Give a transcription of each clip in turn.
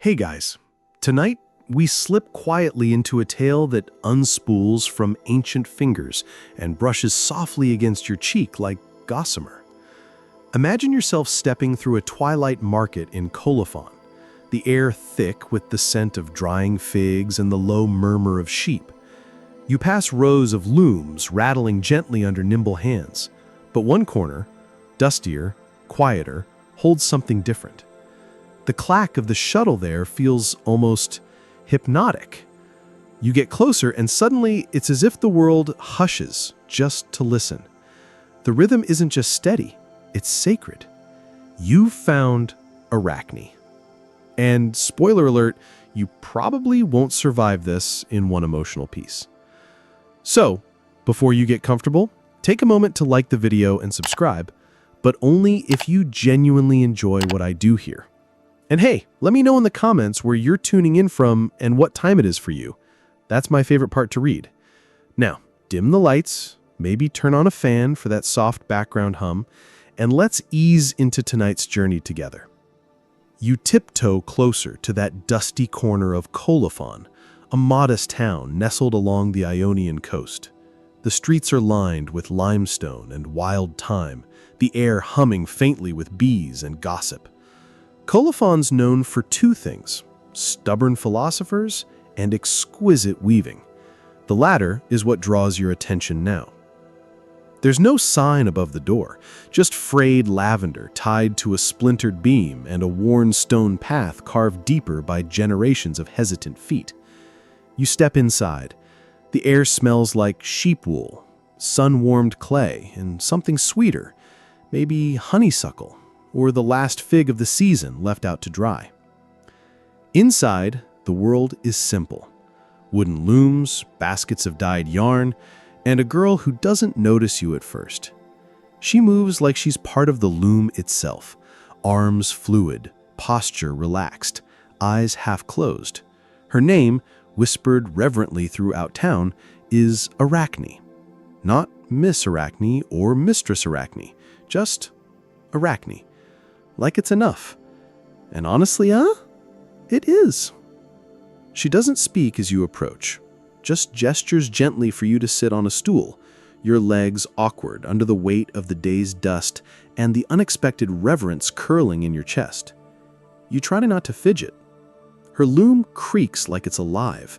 Hey guys, tonight we slip quietly into a tale that unspools from ancient fingers and brushes softly against your cheek like gossamer. Imagine yourself stepping through a twilight market in Colophon, the air thick with the scent of drying figs and the low murmur of sheep. You pass rows of looms rattling gently under nimble hands, but one corner, dustier, quieter, holds something different. The clack of the shuttle there feels almost hypnotic. You get closer and suddenly it's as if the world hushes just to listen. The rhythm isn't just steady, it's sacred. You've found Arachne. And spoiler alert, you probably won't survive this in one emotional piece. So, before you get comfortable, take a moment to like the video and subscribe, but only if you genuinely enjoy what I do here. And hey, let me know in the comments where you're tuning in from and what time it is for you. That's my favorite part to read. Now, dim the lights, maybe turn on a fan for that soft background hum, and let's ease into tonight's journey together. You tiptoe closer to that dusty corner of Colophon, a modest town nestled along the Ionian coast. The streets are lined with limestone and wild thyme, the air humming faintly with bees and gossip. Colophon's known for two things: stubborn philosophers and exquisite weaving. The latter is what draws your attention now. There's no sign above the door, just frayed lavender tied to a splintered beam and a worn stone path carved deeper by generations of hesitant feet. You step inside. The air smells like sheep wool, sun-warmed clay, and something sweeter, maybe honeysuckle, or the last fig of the season left out to dry. Inside, the world is simple. Wooden looms, baskets of dyed yarn, and a girl who doesn't notice you at first. She moves like she's part of the loom itself, arms fluid, posture relaxed, eyes half closed. Her name, whispered reverently throughout town, is Arachne. Not Miss Arachne or Mistress Arachne, just Arachne. Like it's enough. And honestly, it is. She doesn't speak as you approach, just gestures gently for you to sit on a stool, your legs awkward under the weight of the day's dust and the unexpected reverence curling in your chest. You try not to fidget. Her loom creaks like it's alive.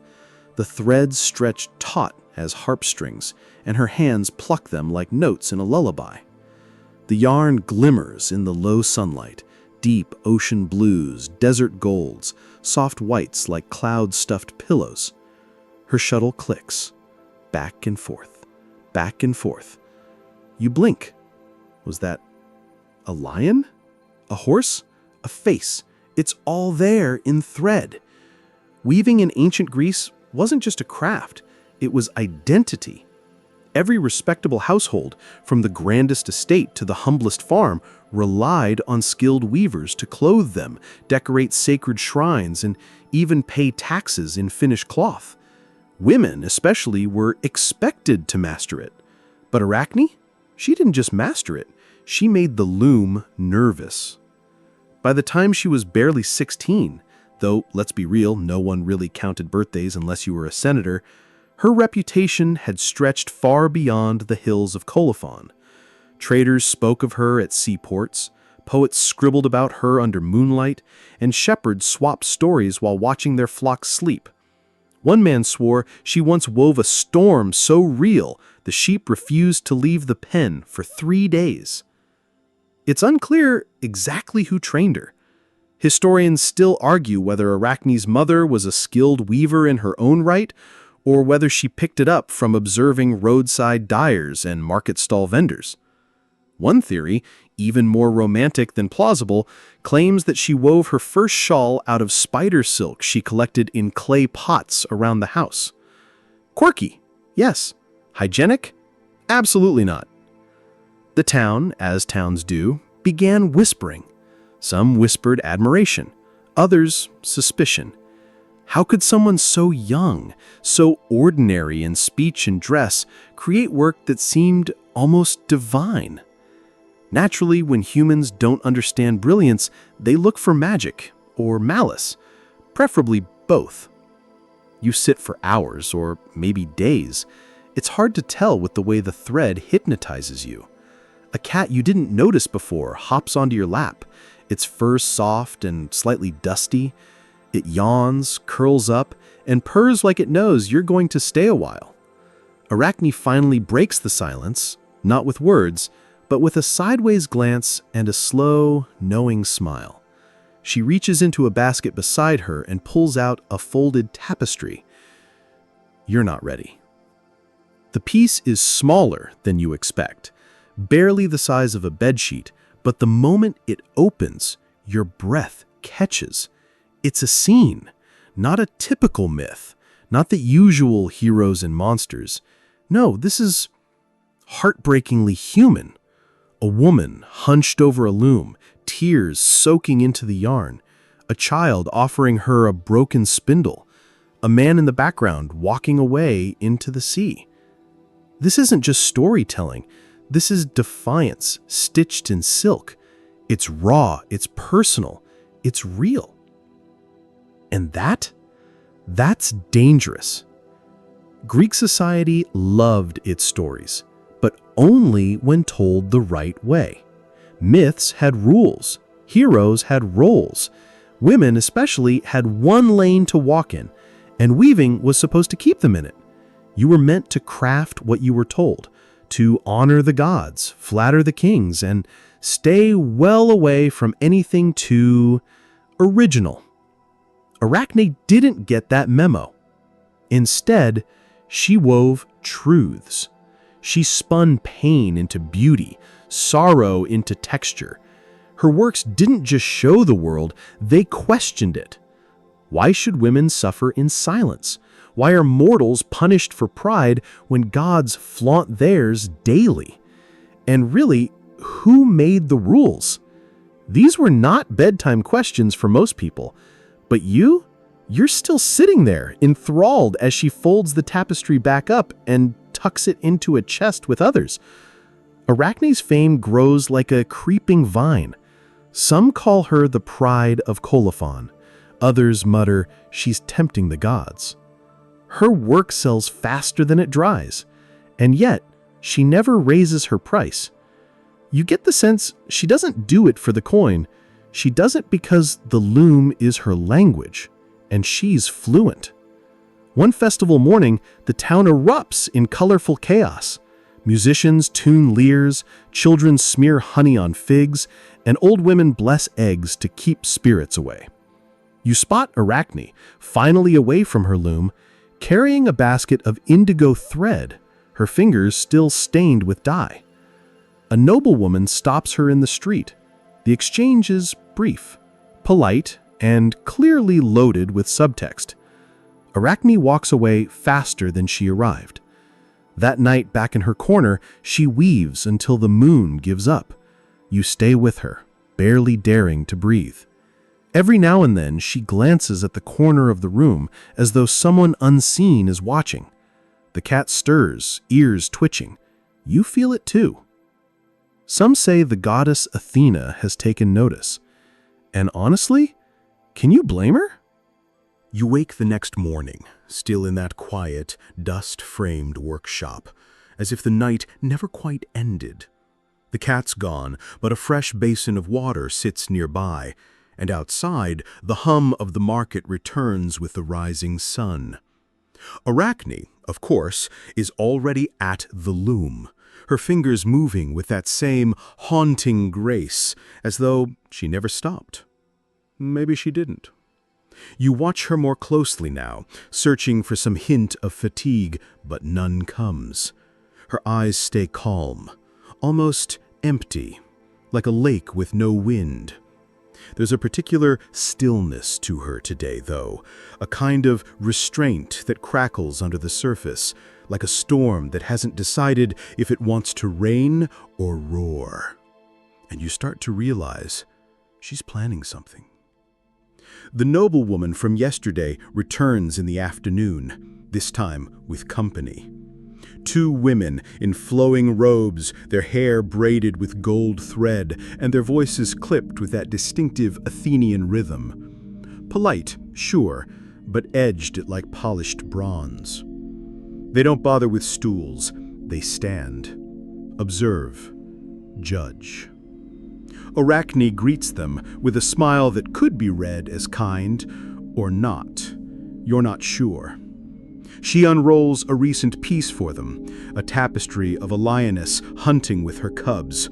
The threads stretch taut as harp strings, and her hands pluck them like notes in a lullaby. The yarn glimmers in the low sunlight, deep ocean blues, desert golds, soft whites like cloud-stuffed pillows. Her shuttle clicks, back and forth, back and forth. You blink. Was that a lion? A horse? A face? It's all there in thread. Weaving in ancient Greece wasn't just a craft, it was identity. Every respectable household, from the grandest estate to the humblest farm, relied on skilled weavers to clothe them, decorate sacred shrines, and even pay taxes in finished cloth. Women, especially, were expected to master it. But Arachne? She didn't just master it, she made the loom nervous. By the time she was barely 16, though, let's be real, no one really counted birthdays unless you were a senator, her reputation had stretched far beyond the hills of Colophon. Traders spoke of her at seaports, poets scribbled about her under moonlight, and shepherds swapped stories while watching their flocks sleep. One man swore she once wove a storm so real the sheep refused to leave the pen for 3 days. It's unclear exactly who trained her. Historians still argue whether Arachne's mother was a skilled weaver in her own right, or whether she picked it up from observing roadside dyers and market stall vendors. One theory, even more romantic than plausible, claims that she wove her first shawl out of spider silk she collected in clay pots around the house. Quirky, yes. Hygienic? Absolutely not. The town, as towns do, began whispering. Some whispered admiration, others suspicion. How could someone so young, so ordinary in speech and dress, create work that seemed almost divine? Naturally, when humans don't understand brilliance, they look for magic or malice. preferably both. You sit for hours or maybe days. It's hard to tell with the way the thread hypnotizes you. A cat you didn't notice before hops onto your lap, its fur soft and slightly dusty. It yawns, curls up, and purrs like it knows you're going to stay a while. Arachne finally breaks the silence, not with words, but with a sideways glance and a slow, knowing smile. She reaches into a basket beside her and pulls out a folded tapestry. You're not ready. The piece is smaller than you expect, barely the size of a bedsheet, but the moment it opens, your breath catches. It's a scene, not a typical myth, not the usual heroes and monsters. No, this is heartbreakingly human. A woman hunched over a loom, tears soaking into the yarn, a child offering her a broken spindle, a man in the background walking away into the sea. This isn't just storytelling. This is defiance stitched in silk. It's raw, it's personal, it's real. And that's dangerous. Greek society loved its stories, but only when told the right way. Myths had rules. Heroes had roles. Women especially had one lane to walk in, and weaving was supposed to keep them in it. You were meant to craft what you were told, to honor the gods, flatter the kings, and stay well away from anything too original. Arachne didn't get that memo. Instead, she wove truths. She spun pain into beauty, sorrow into texture. Her works didn't just show the world, they questioned it. Why should women suffer in silence? Why are mortals punished for pride when gods flaunt theirs daily? And really, who made the rules? These were not bedtime questions for most people, but you're still sitting there, enthralled as she folds the tapestry back up and tucks it into a chest with others. Arachne's fame grows like a creeping vine. Some call her the pride of Colophon. Others mutter she's tempting the gods. Her work sells faster than it dries, and yet she never raises her price. You get the sense she doesn't do it for the coin. She does it because the loom is her language, and she's fluent. One festival morning, the town erupts in colorful chaos. Musicians tune lyres, children smear honey on figs, and old women bless eggs to keep spirits away. You spot Arachne, finally away from her loom, carrying a basket of indigo thread, her fingers still stained with dye. A noblewoman stops her in the street. The exchange is brief, polite, and clearly loaded with subtext. Arachne walks away faster than she arrived. That night, back in her corner, she weaves until the moon gives up. You stay with her, barely daring to breathe. Every now and then, she glances at the corner of the room as though someone unseen is watching. The cat stirs, ears twitching. You feel it too. Some say the goddess Athena has taken notice. And honestly, can you blame her? You wake the next morning, still in that quiet, dust-framed workshop, as if the night never quite ended. The cat's gone, but a fresh basin of water sits nearby, and outside, the hum of the market returns with the rising sun. Arachne, of course, is already at the loom, her fingers moving with that same haunting grace, as though she never stopped. Maybe she didn't. You watch her more closely now, searching for some hint of fatigue, but none comes. Her eyes stay calm, almost empty, like a lake with no wind. There's a particular stillness to her today, though, a kind of restraint that crackles under the surface, like a storm that hasn't decided if it wants to rain or roar. And you start to realize she's planning something. The noblewoman from yesterday returns in the afternoon, this time with company. Two women in flowing robes, their hair braided with gold thread, and their voices clipped with that distinctive Athenian rhythm. Polite Sure, but edged like polished bronze. They don't bother with stools. They stand, observe, judge. Arachne greets them with a smile that could be read as kind or not. You're not sure. She unrolls a recent piece for them, a tapestry of a lioness hunting with her cubs.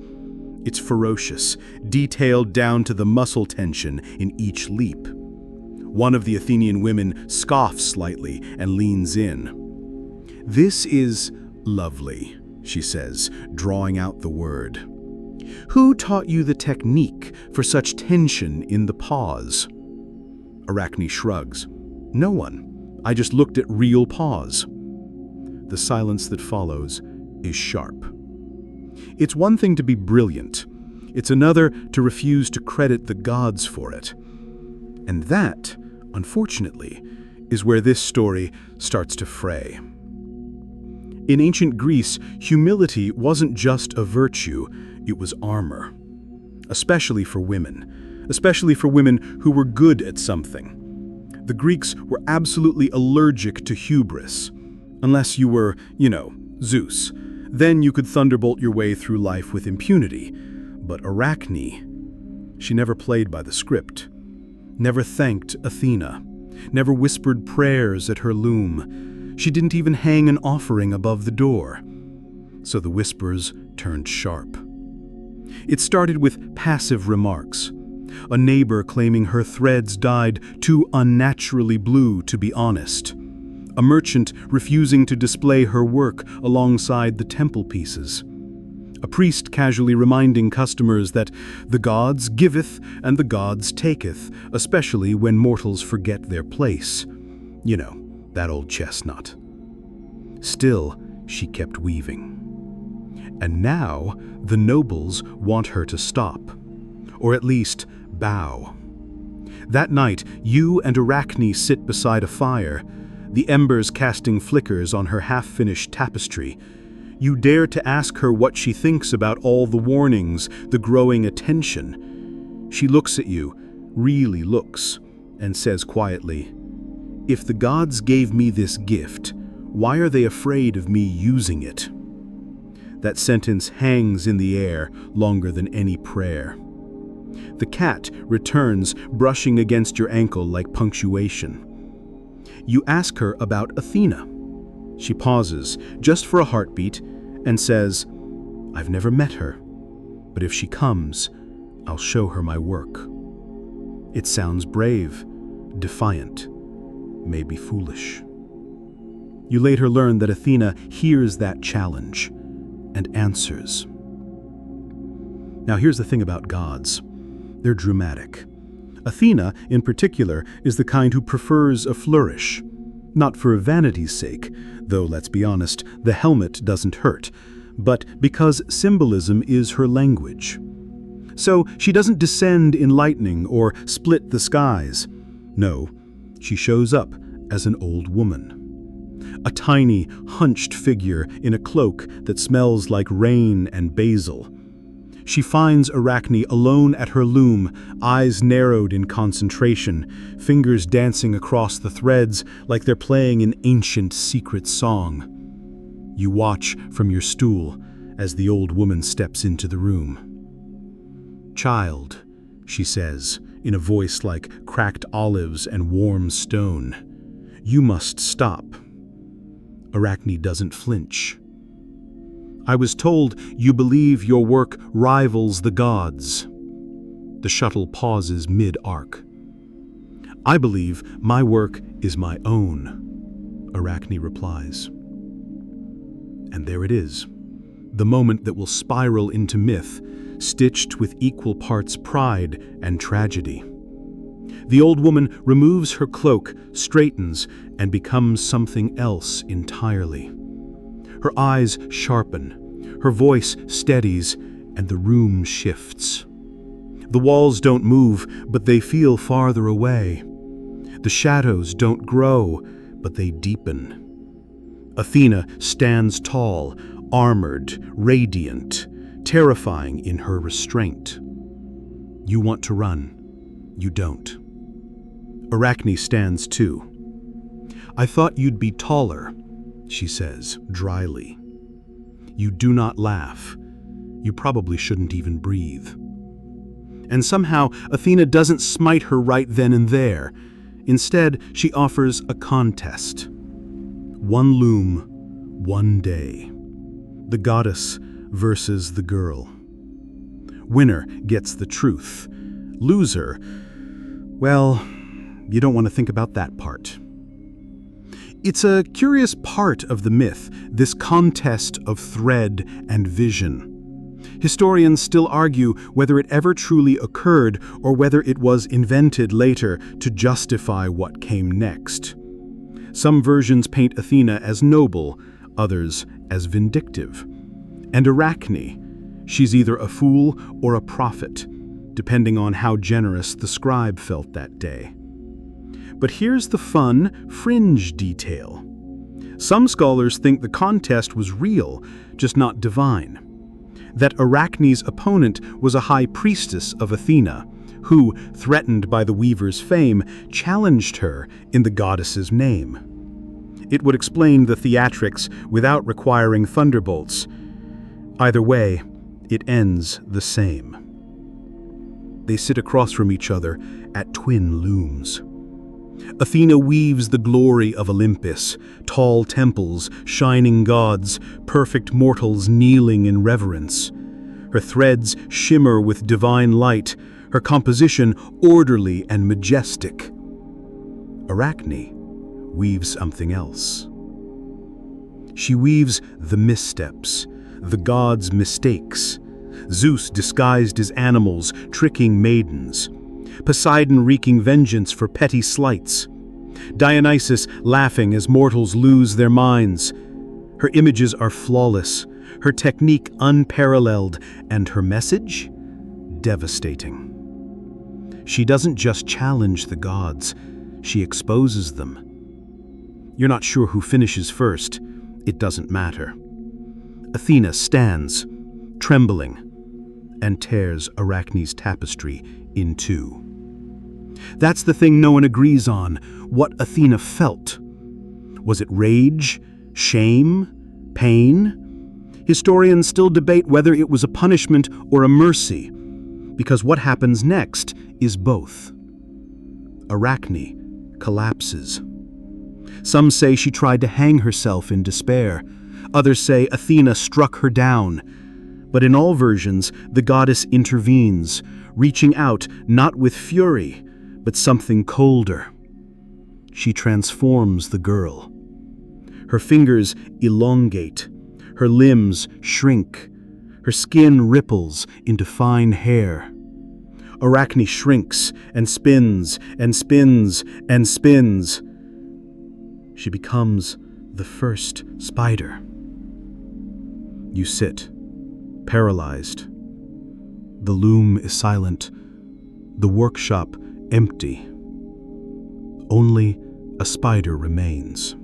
It's ferocious, detailed down to the muscle tension in each leap. One of the Athenian women scoffs slightly and leans in. "This is lovely," she says, drawing out the word. "Who taught you the technique for such tension in the pause?" Arachne shrugs. "No one. I just looked at real pause." The silence that follows is sharp. It's one thing to be brilliant. It's another to refuse to credit the gods for it. And that, unfortunately, is where this story starts to fray. In ancient Greece, humility wasn't just a virtue, it was armor. Especially for women who were good at something. The Greeks were absolutely allergic to hubris. Unless you were, Zeus. Then you could thunderbolt your way through life with impunity. But Arachne, she never played by the script. Never thanked Athena. Never whispered prayers at her loom. She didn't even hang an offering above the door. So the whispers turned sharp. It started with passive remarks. A neighbor claiming her threads dyed too unnaturally blue to be honest. A merchant refusing to display her work alongside the temple pieces. A priest casually reminding customers that the gods giveth and the gods taketh, especially when mortals forget their place. That old chestnut. Still, she kept weaving. And now, the nobles want her to stop. Or at least, bow. That night, you and Arachne sit beside a fire, the embers casting flickers on her half-finished tapestry. You dare to ask her what she thinks about all the warnings, the growing attention. She looks at you, really looks, and says quietly, "If the gods gave me this gift, why are they afraid of me using it?" That sentence hangs in the air longer than any prayer. The cat returns, brushing against your ankle like punctuation. You ask her about Athena. She pauses, just for a heartbeat, and says, "I've never met her, but if she comes, I'll show her my work." It sounds brave, defiant, maybe foolish. You later learn that Athena hears that challenge and answers. Now here's the thing about gods. They're dramatic. Athena, in particular, is the kind who prefers a flourish. Not for vanity's sake, though let's be honest, the helmet doesn't hurt, but because symbolism is her language. So she doesn't descend in lightning or split the skies. No, she shows up as an old woman. A tiny, hunched figure in a cloak that smells like rain and basil. She finds Arachne alone at her loom, eyes narrowed in concentration, fingers dancing across the threads like they're playing an ancient secret song. You watch from your stool as the old woman steps into the room. "Child," she says, in a voice like cracked olives and warm stone, "you must stop." Arachne doesn't flinch. "I was told you believe your work rivals the gods." The shuttle pauses mid-arc. "I believe my work is my own," Arachne replies. And there it is, the moment that will spiral into myth, stitched with equal parts pride and tragedy. The old woman removes her cloak, straightens, and becomes something else entirely. Her eyes sharpen, her voice steadies, and the room shifts. The walls don't move, but they feel farther away. The shadows don't grow, but they deepen. Athena stands tall, armored, radiant, terrifying in her restraint. You want to run. You don't. Arachne stands too. "I thought you'd be taller," she says, dryly. "You do not laugh. You probably shouldn't even breathe." And somehow, Athena doesn't smite her right then and there. Instead, she offers a contest. One loom, one day. The goddess versus the girl. Winner gets the truth. Loser, well, you don't want to think about that part. It's a curious part of the myth, this contest of thread and vision. Historians still argue whether it ever truly occurred or whether it was invented later to justify what came next. Some versions paint Athena as noble, others as vindictive. And Arachne, she's either a fool or a prophet, depending on how generous the scribe felt that day. But here's the fun, fringe detail. Some scholars think the contest was real, just not divine. That Arachne's opponent was a high priestess of Athena, who, threatened by the weaver's fame, challenged her in the goddess's name. It would explain the theatrics without requiring thunderbolts. Either way, it ends the same. They sit across from each other at twin looms. Athena weaves the glory of Olympus, tall temples, shining gods, perfect mortals kneeling in reverence. Her threads shimmer with divine light, her composition orderly and majestic. Arachne weaves something else. She weaves the missteps, the gods' mistakes. Zeus disguised as animals, tricking maidens. Poseidon wreaking vengeance for petty slights. Dionysus laughing as mortals lose their minds. Her images are flawless, her technique unparalleled, and her message devastating. She doesn't just challenge the gods, she exposes them. You're not sure who finishes first. It doesn't matter. Athena stands, trembling, and tears Arachne's tapestry in two. That's the thing no one agrees on, what Athena felt. Was it rage, shame, pain? Historians still debate whether it was a punishment or a mercy, because what happens next is both. Arachne collapses. Some say she tried to hang herself in despair. Others say Athena struck her down. But in all versions, the goddess intervenes, reaching out not with fury, but something colder. She transforms the girl. Her fingers elongate, her limbs shrink, her skin ripples into fine hair. Arachne shrinks and spins and spins and spins. She becomes the first spider. You sit, paralyzed. The loom is silent, the workshop empty. Only a spider remains,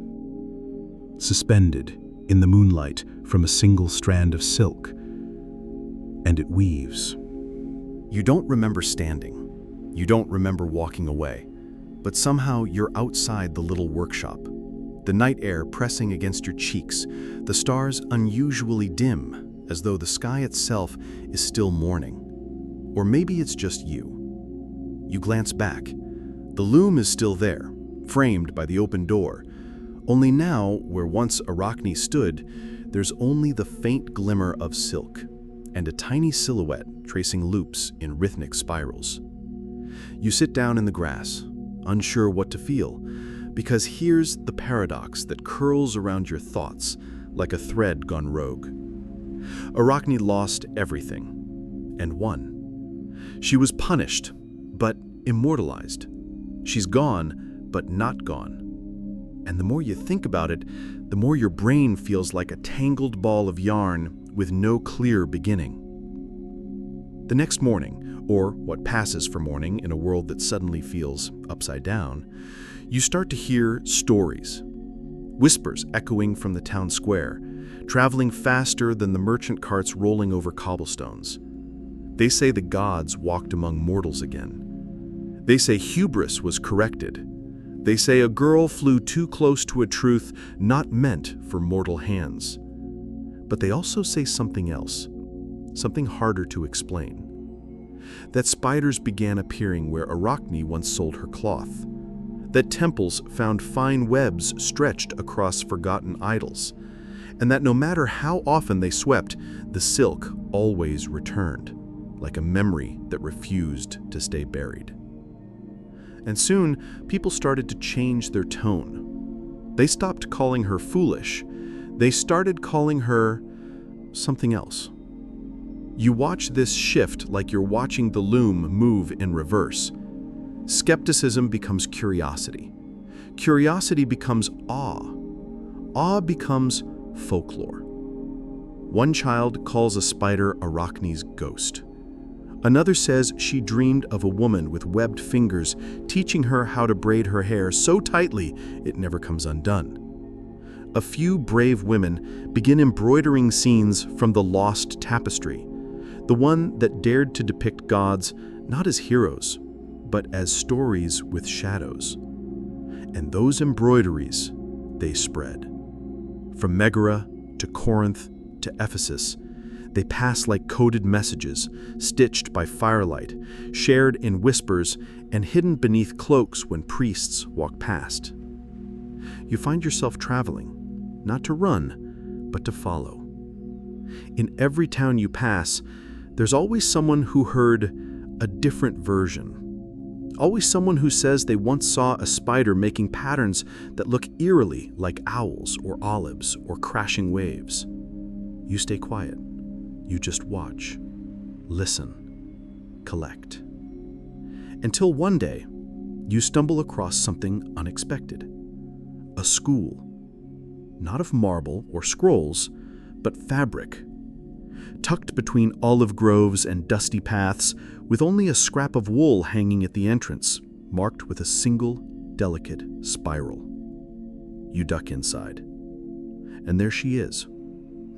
suspended in the moonlight from a single strand of silk, and it weaves. You don't remember standing. You don't remember walking away. But somehow you're outside the little workshop. The night air pressing against your cheeks, the stars unusually dim, as though the sky itself is still morning. Or maybe it's just you. You glance back. The loom is still there, framed by the open door. Only now, where once Arachne stood, there's only the faint glimmer of silk and a tiny silhouette tracing loops in rhythmic spirals. You sit down in the grass, unsure what to feel, because here's the paradox that curls around your thoughts like a thread gone rogue. Arachne lost everything, and won. She was punished, but immortalized. She's gone, but not gone. And the more you think about it, the more your brain feels like a tangled ball of yarn with no clear beginning. The next morning, or what passes for morning in a world that suddenly feels upside down, you start to hear stories. Whispers echoing from the town square, traveling faster than the merchant carts rolling over cobblestones. They say the gods walked among mortals again. They say hubris was corrected. They say a girl flew too close to a truth not meant for mortal hands. But they also say something else, something harder to explain. That spiders began appearing where Arachne once sold her cloth. That temples found fine webs stretched across forgotten idols. And that no matter how often they swept, the silk always returned, like a memory that refused to stay buried. And soon, people started to change their tone. They stopped calling her foolish. They started calling her something else. You watch this shift like you're watching the loom move in reverse. Skepticism becomes curiosity. Curiosity becomes awe. Awe becomes folklore. One child calls a spider Arachne's ghost. Another says she dreamed of a woman with webbed fingers teaching her how to braid her hair so tightly it never comes undone. A few brave women begin embroidering scenes from the lost tapestry, the one that dared to depict gods not as heroes, but as stories with shadows. And those embroideries, they spread. From Megara to Corinth to Ephesus, they pass like coded messages, stitched by firelight, shared in whispers, and hidden beneath cloaks when priests walk past. You find yourself traveling, not to run, but to follow. In every town you pass, there's always someone who heard a different version. Always someone who says they once saw a spider making patterns that look eerily like owls or olives or crashing waves. You stay quiet. You just watch, listen, collect. Until one day, you stumble across something unexpected. A school. Not of marble or scrolls, but fabric. Tucked between olive groves and dusty paths, with only a scrap of wool hanging at the entrance, marked with a single, delicate spiral. You duck inside. And there she is.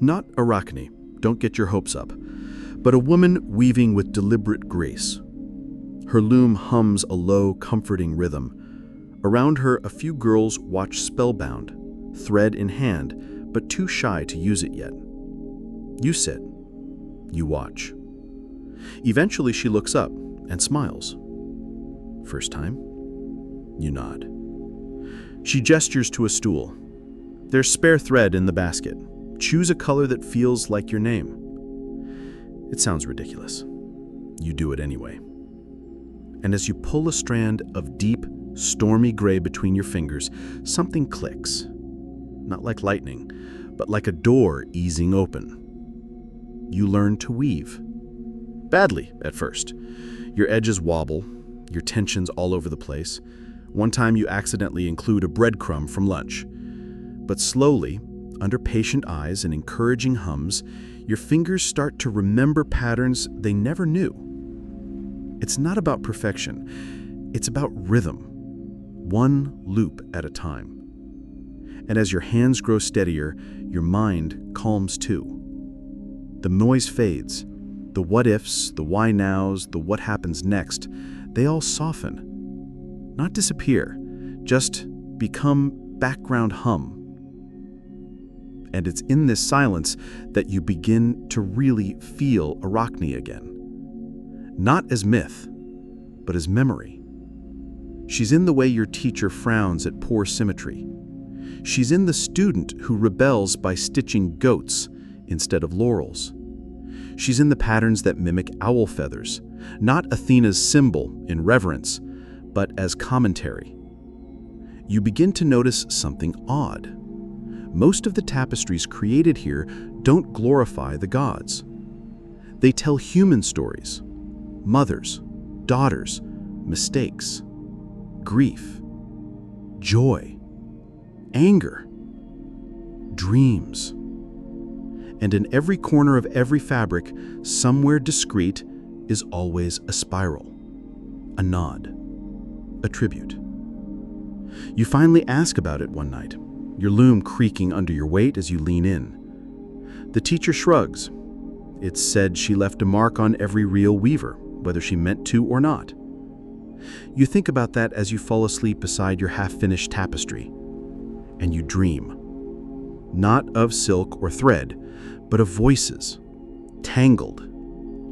Not Arachne. Don't get your hopes up, but a woman weaving with deliberate grace. Her loom hums a low, comforting rhythm. Around her, a few girls watch spellbound, thread in hand, but too shy to use it yet. You sit. You watch. Eventually, she looks up and smiles. First time? You nod. She gestures to a stool. There's spare thread in the basket. Choose a color that feels like your name. It sounds ridiculous. You do it anyway. And as you pull a strand of deep, stormy gray between your fingers, something clicks. Not like lightning, but like a door easing open. You learn to weave. Badly at first. Your edges wobble, your tension's all over the place. One time you accidentally include a breadcrumb from lunch. But slowly, under patient eyes and encouraging hums, your fingers start to remember patterns they never knew. It's not about perfection. It's about rhythm, one loop at a time. And as your hands grow steadier, your mind calms too. The noise fades. The what-ifs, the why-nows, the what happens next, they all soften. Not disappear, just become background hum. And it's in this silence that you begin to really feel Arachne again. Not as myth, but as memory. She's in the way your teacher frowns at poor symmetry. She's in the student who rebels by stitching goats instead of laurels. She's in the patterns that mimic owl feathers, not Athena's symbol in reverence, but as commentary. You begin to notice something odd. Most of the tapestries created here don't glorify the gods. They tell human stories, mothers, daughters, mistakes, grief, joy, anger, dreams. And in every corner of every fabric, somewhere discreet, is always a spiral, a nod, a tribute. You finally ask about it one night, your loom creaking under your weight as you lean in. The teacher shrugs. It's said she left a mark on every real weaver, whether she meant to or not. You think about that as you fall asleep beside your half-finished tapestry, and you dream. Not of silk or thread, but of voices, tangled,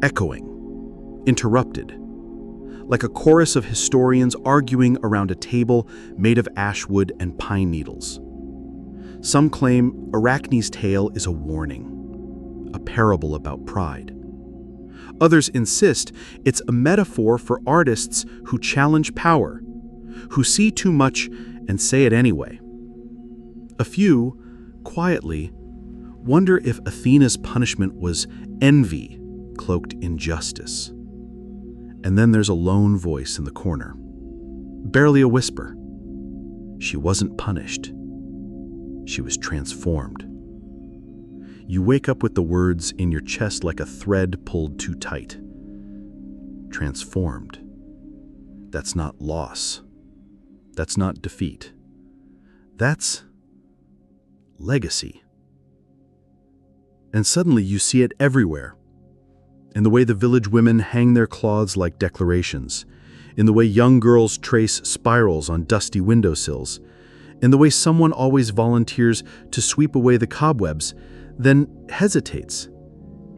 echoing, interrupted, like a chorus of historians arguing around a table made of ash wood and pine needles. Some claim Arachne's tale is a warning, a parable about pride. Others insist it's a metaphor for artists who challenge power, who see too much and say it anyway. A few, quietly, wonder if Athena's punishment was envy cloaked in justice. And then there's a lone voice in the corner, barely a whisper. She wasn't punished. She was transformed. You wake up with the words in your chest like a thread pulled too tight. Transformed. That's not loss. That's not defeat. That's legacy. And suddenly you see it everywhere. In the way the village women hang their cloths like declarations, in the way young girls trace spirals on dusty windowsills, in the way someone always volunteers to sweep away the cobwebs, then hesitates,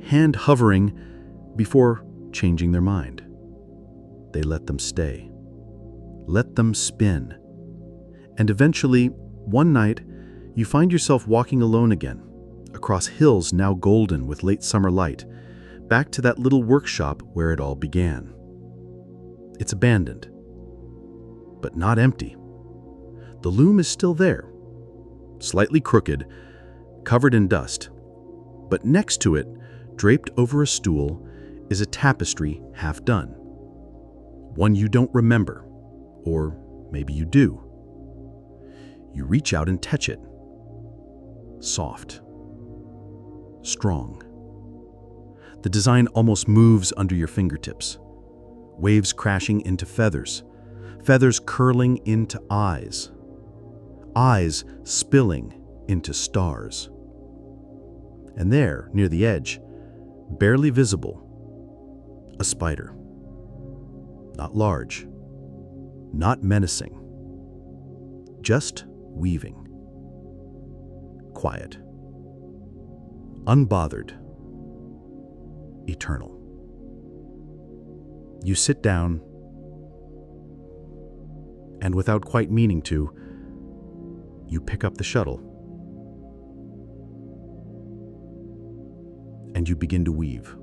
hand hovering, before changing their mind. They let them stay. Let them spin. And eventually, one night, you find yourself walking alone again, across hills now golden with late summer light, back to that little workshop where it all began. It's abandoned, but not empty. The loom is still there, slightly crooked, covered in dust, but next to it, draped over a stool, is a tapestry half done. One you don't remember, or maybe you do. You reach out and touch it. Soft. Strong. The design almost moves under your fingertips. Waves crashing into feathers. Feathers curling into eyes. Eyes spilling into stars. And there, near the edge, barely visible, a spider. Not large. Not menacing. Just weaving. Quiet. Unbothered. Eternal. You sit down, and without quite meaning to, you pick up the shuttle, and you begin to weave.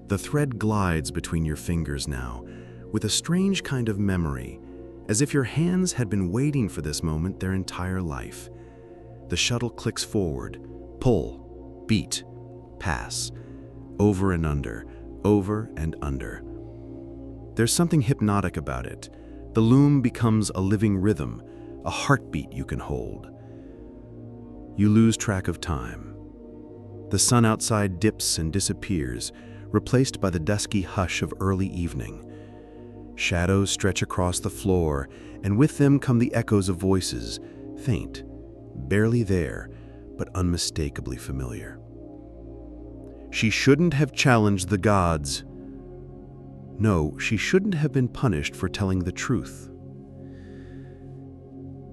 The thread glides between your fingers now, with a strange kind of memory, as if your hands had been waiting for this moment their entire life. The shuttle clicks forward, pull, beat, pass, over and under, over and under. There's something hypnotic about it. The loom becomes a living rhythm, a heartbeat you can hold. You lose track of time. The sun outside dips and disappears, replaced by the dusky hush of early evening. Shadows stretch across the floor, and with them come the echoes of voices, faint, barely there, but unmistakably familiar. She shouldn't have challenged the gods. No, she shouldn't have been punished for telling the truth.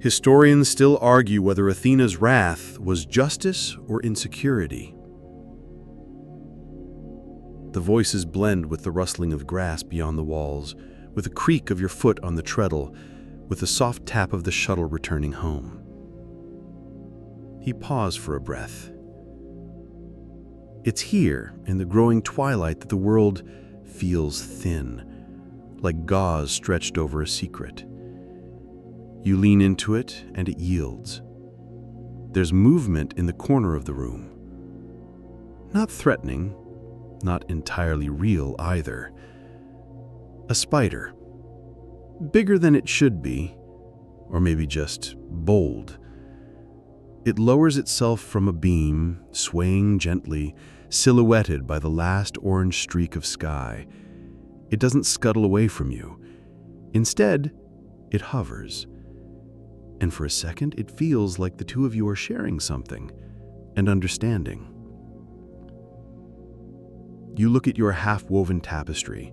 Historians still argue whether Athena's wrath was justice or insecurity. The voices blend with the rustling of grass beyond the walls, with the creak of your foot on the treadle, with the soft tap of the shuttle returning home. He paused for a breath. It's here, in the growing twilight, that the world feels thin, like gauze stretched over a secret. You lean into it, and it yields. There's movement in the corner of the room. Not threatening, not entirely real either. A spider. Bigger than it should be, or maybe just bold. It lowers itself from a beam, swaying gently, silhouetted by the last orange streak of sky. It doesn't scuttle away from you. Instead, it hovers. And for a second, it feels like the two of you are sharing something and understanding. You look at your half-woven tapestry.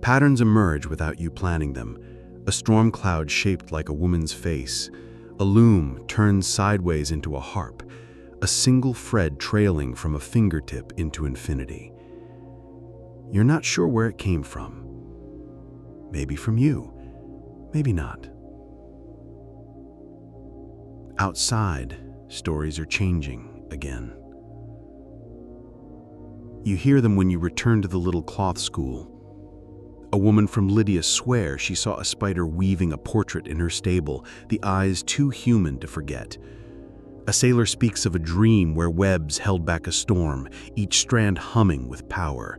Patterns emerge without you planning them. A storm cloud shaped like a woman's face. A loom turned sideways into a harp. A single thread trailing from a fingertip into infinity. You're not sure where it came from. Maybe from you, maybe not. Outside, stories are changing again. You hear them when you return to the little cloth school. A woman from Lydia swears she saw a spider weaving a portrait in her stable, the eyes too human to forget. A sailor speaks of a dream where webs held back a storm, each strand humming with power.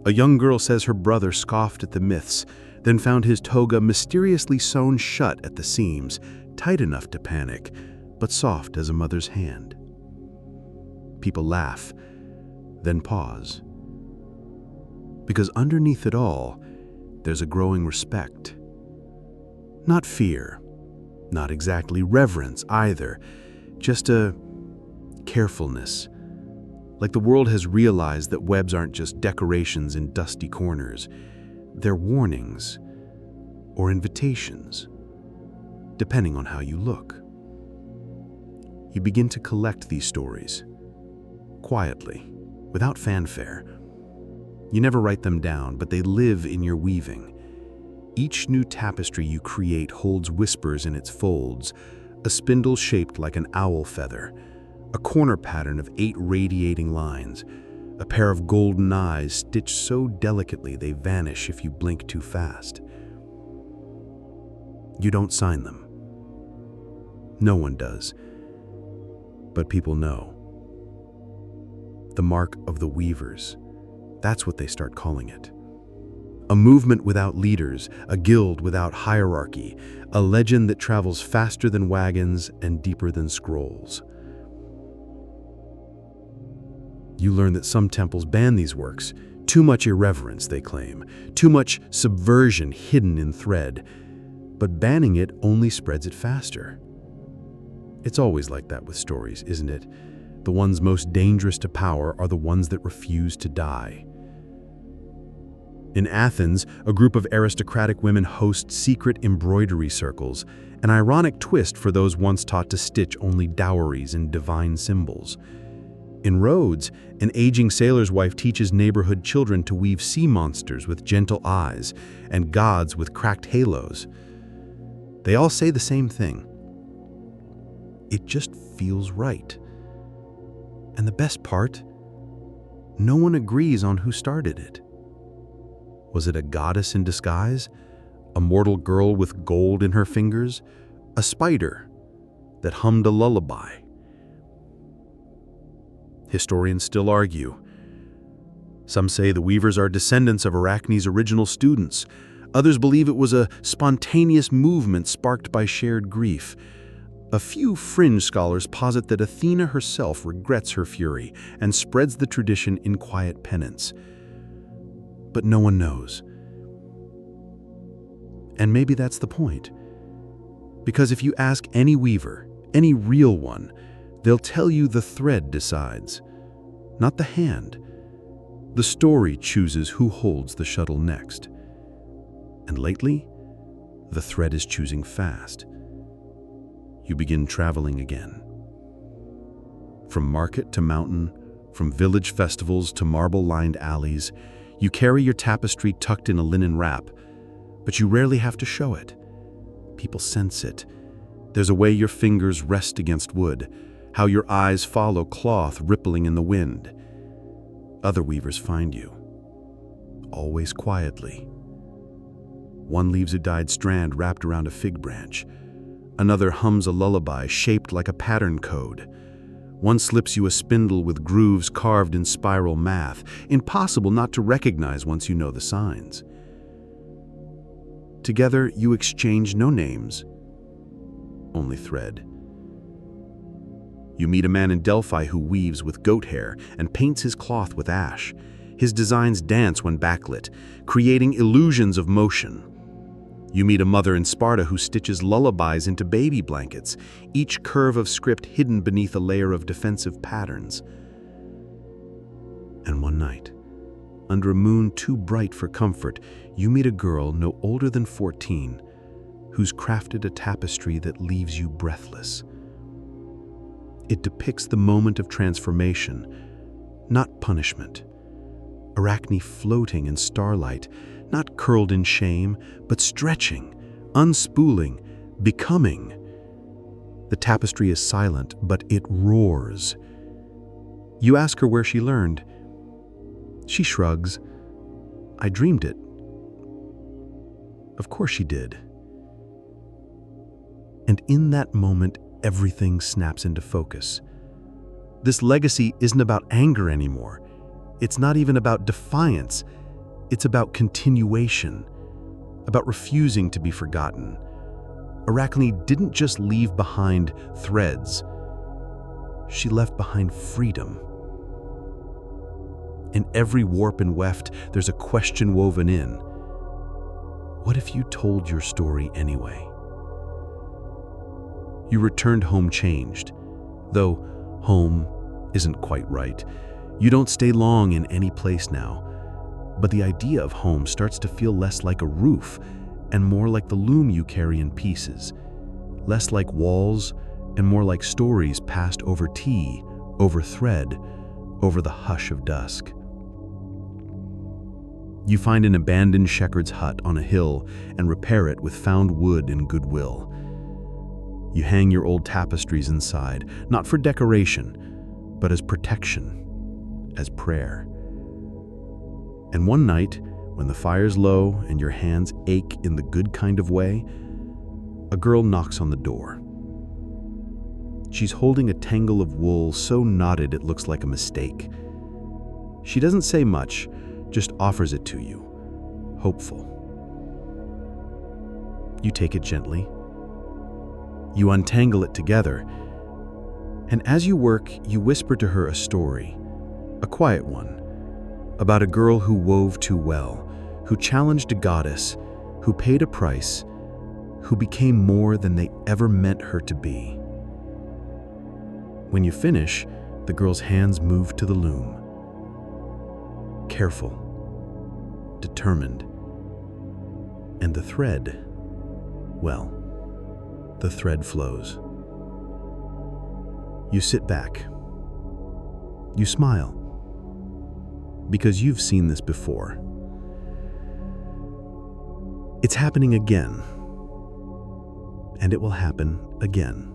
A young girl says her brother scoffed at the myths, then found his toga mysteriously sewn shut at the seams, tight enough to panic, but soft as a mother's hand. People laugh, then pause. Because underneath it all, there's a growing respect. Not fear, not exactly reverence either, just a carefulness. Like the world has realized that webs aren't just decorations in dusty corners. They're warnings or invitations, depending on how you look. You begin to collect these stories, quietly, without fanfare. You never write them down, but they live in your weaving. Each new tapestry you create holds whispers in its folds, a spindle shaped like an owl feather, a corner pattern of 8 radiating lines, a pair of golden eyes stitched so delicately they vanish if you blink too fast. You don't sign them. No one does. But people know. The mark of the weavers. That's what they start calling it. A movement without leaders, a guild without hierarchy, a legend that travels faster than wagons and deeper than scrolls. You learn that some temples ban these works. Too much irreverence, they claim. Too much subversion hidden in thread. But banning it only spreads it faster. It's always like that with stories, isn't it? The ones most dangerous to power are the ones that refuse to die. In Athens, a group of aristocratic women host secret embroidery circles, an ironic twist for those once taught to stitch only dowries and divine symbols. In Rhodes, an aging sailor's wife teaches neighborhood children to weave sea monsters with gentle eyes and gods with cracked halos. They all say the same thing. It just feels right. And the best part, no one agrees on who started it. Was it a goddess in disguise? A mortal girl with gold in her fingers? A spider that hummed a lullaby? Historians still argue. Some say the weavers are descendants of Arachne's original students. Others believe it was a spontaneous movement sparked by shared grief. A few fringe scholars posit that Athena herself regrets her fury and spreads the tradition in quiet penance. But no one knows. And maybe that's the point. Because if you ask any weaver, any real one, they'll tell you the thread decides, not the hand. The story chooses who holds the shuttle next. And lately, the thread is choosing fast. You begin traveling again. From market to mountain, from village festivals to marble-lined alleys, you carry your tapestry tucked in a linen wrap, but you rarely have to show it. People sense it. There's a way your fingers rest against wood, how your eyes follow cloth rippling in the wind. Other weavers find you, always quietly. One leaves a dyed strand wrapped around a fig branch. Another hums a lullaby shaped like a pattern code. One slips you a spindle with grooves carved in spiral math, impossible not to recognize once you know the signs. Together, you exchange no names, only thread. You meet a man in Delphi who weaves with goat hair and paints his cloth with ash. His designs dance when backlit, creating illusions of motion. You meet a mother in Sparta who stitches lullabies into baby blankets, each curve of script hidden beneath a layer of defensive patterns. And one night, under a moon too bright for comfort, you meet a girl no older than 14 who's crafted a tapestry that leaves you breathless. It depicts the moment of transformation, not punishment. Arachne floating in starlight, not curled in shame, but stretching, unspooling, becoming. The tapestry is silent, but it roars. You ask her where she learned. She shrugs. I dreamed it. Of course she did. And in that moment, everything snaps into focus. This legacy isn't about anger anymore. It's not even about defiance. It's about continuation, about refusing to be forgotten. Arachne didn't just leave behind threads. She left behind freedom. In every warp and weft, there's a question woven in. What if you told your story anyway? You returned home changed, though home isn't quite right. You don't stay long in any place now, but the idea of home starts to feel less like a roof and more like the loom you carry in pieces, less like walls and more like stories passed over tea, over thread, over the hush of dusk. You find an abandoned shepherd's hut on a hill and repair it with found wood and goodwill. You hang your old tapestries inside, not for decoration, but as protection, as prayer. And one night, when the fire's low and your hands ache in the good kind of way, a girl knocks on the door. She's holding a tangle of wool so knotted it looks like a mistake. She doesn't say much, just offers it to you, hopeful. You take it gently. You untangle it together, and as you work, you whisper to her a story, a quiet one, about a girl who wove too well, who challenged a goddess, who paid a price, who became more than they ever meant her to be. When you finish, the girl's hands move to the loom. Careful, determined, and the thread, well, the thread flows. You sit back. You smile, because you've seen this before. It's happening again, and it will happen again.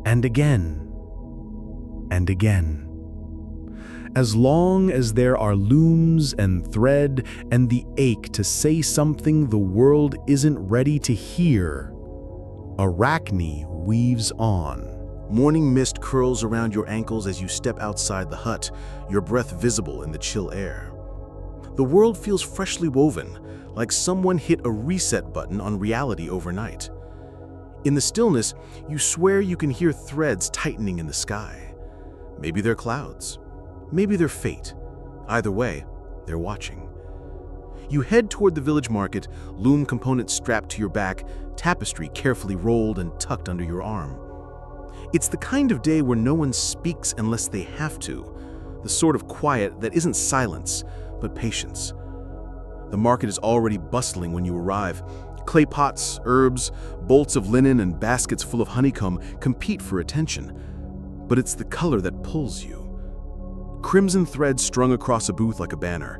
And again, and again. As long as there are looms and thread and the ache to say something the world isn't ready to hear, Arachne weaves on. Morning mist curls around your ankles as you step outside the hut, your breath visible in the chill air. The world feels freshly woven, like someone hit a reset button on reality overnight. In the stillness, you swear you can hear threads tightening in the sky. Maybe they're clouds. Maybe they're fate. Either way, they're watching. You head toward the village market, loom components strapped to your back, tapestry carefully rolled and tucked under your arm. It's the kind of day where no one speaks unless they have to, the sort of quiet that isn't silence, but patience. The market is already bustling when you arrive. Clay pots, herbs, bolts of linen, and baskets full of honeycomb compete for attention, but it's the color that pulls you. Crimson thread strung across a booth like a banner,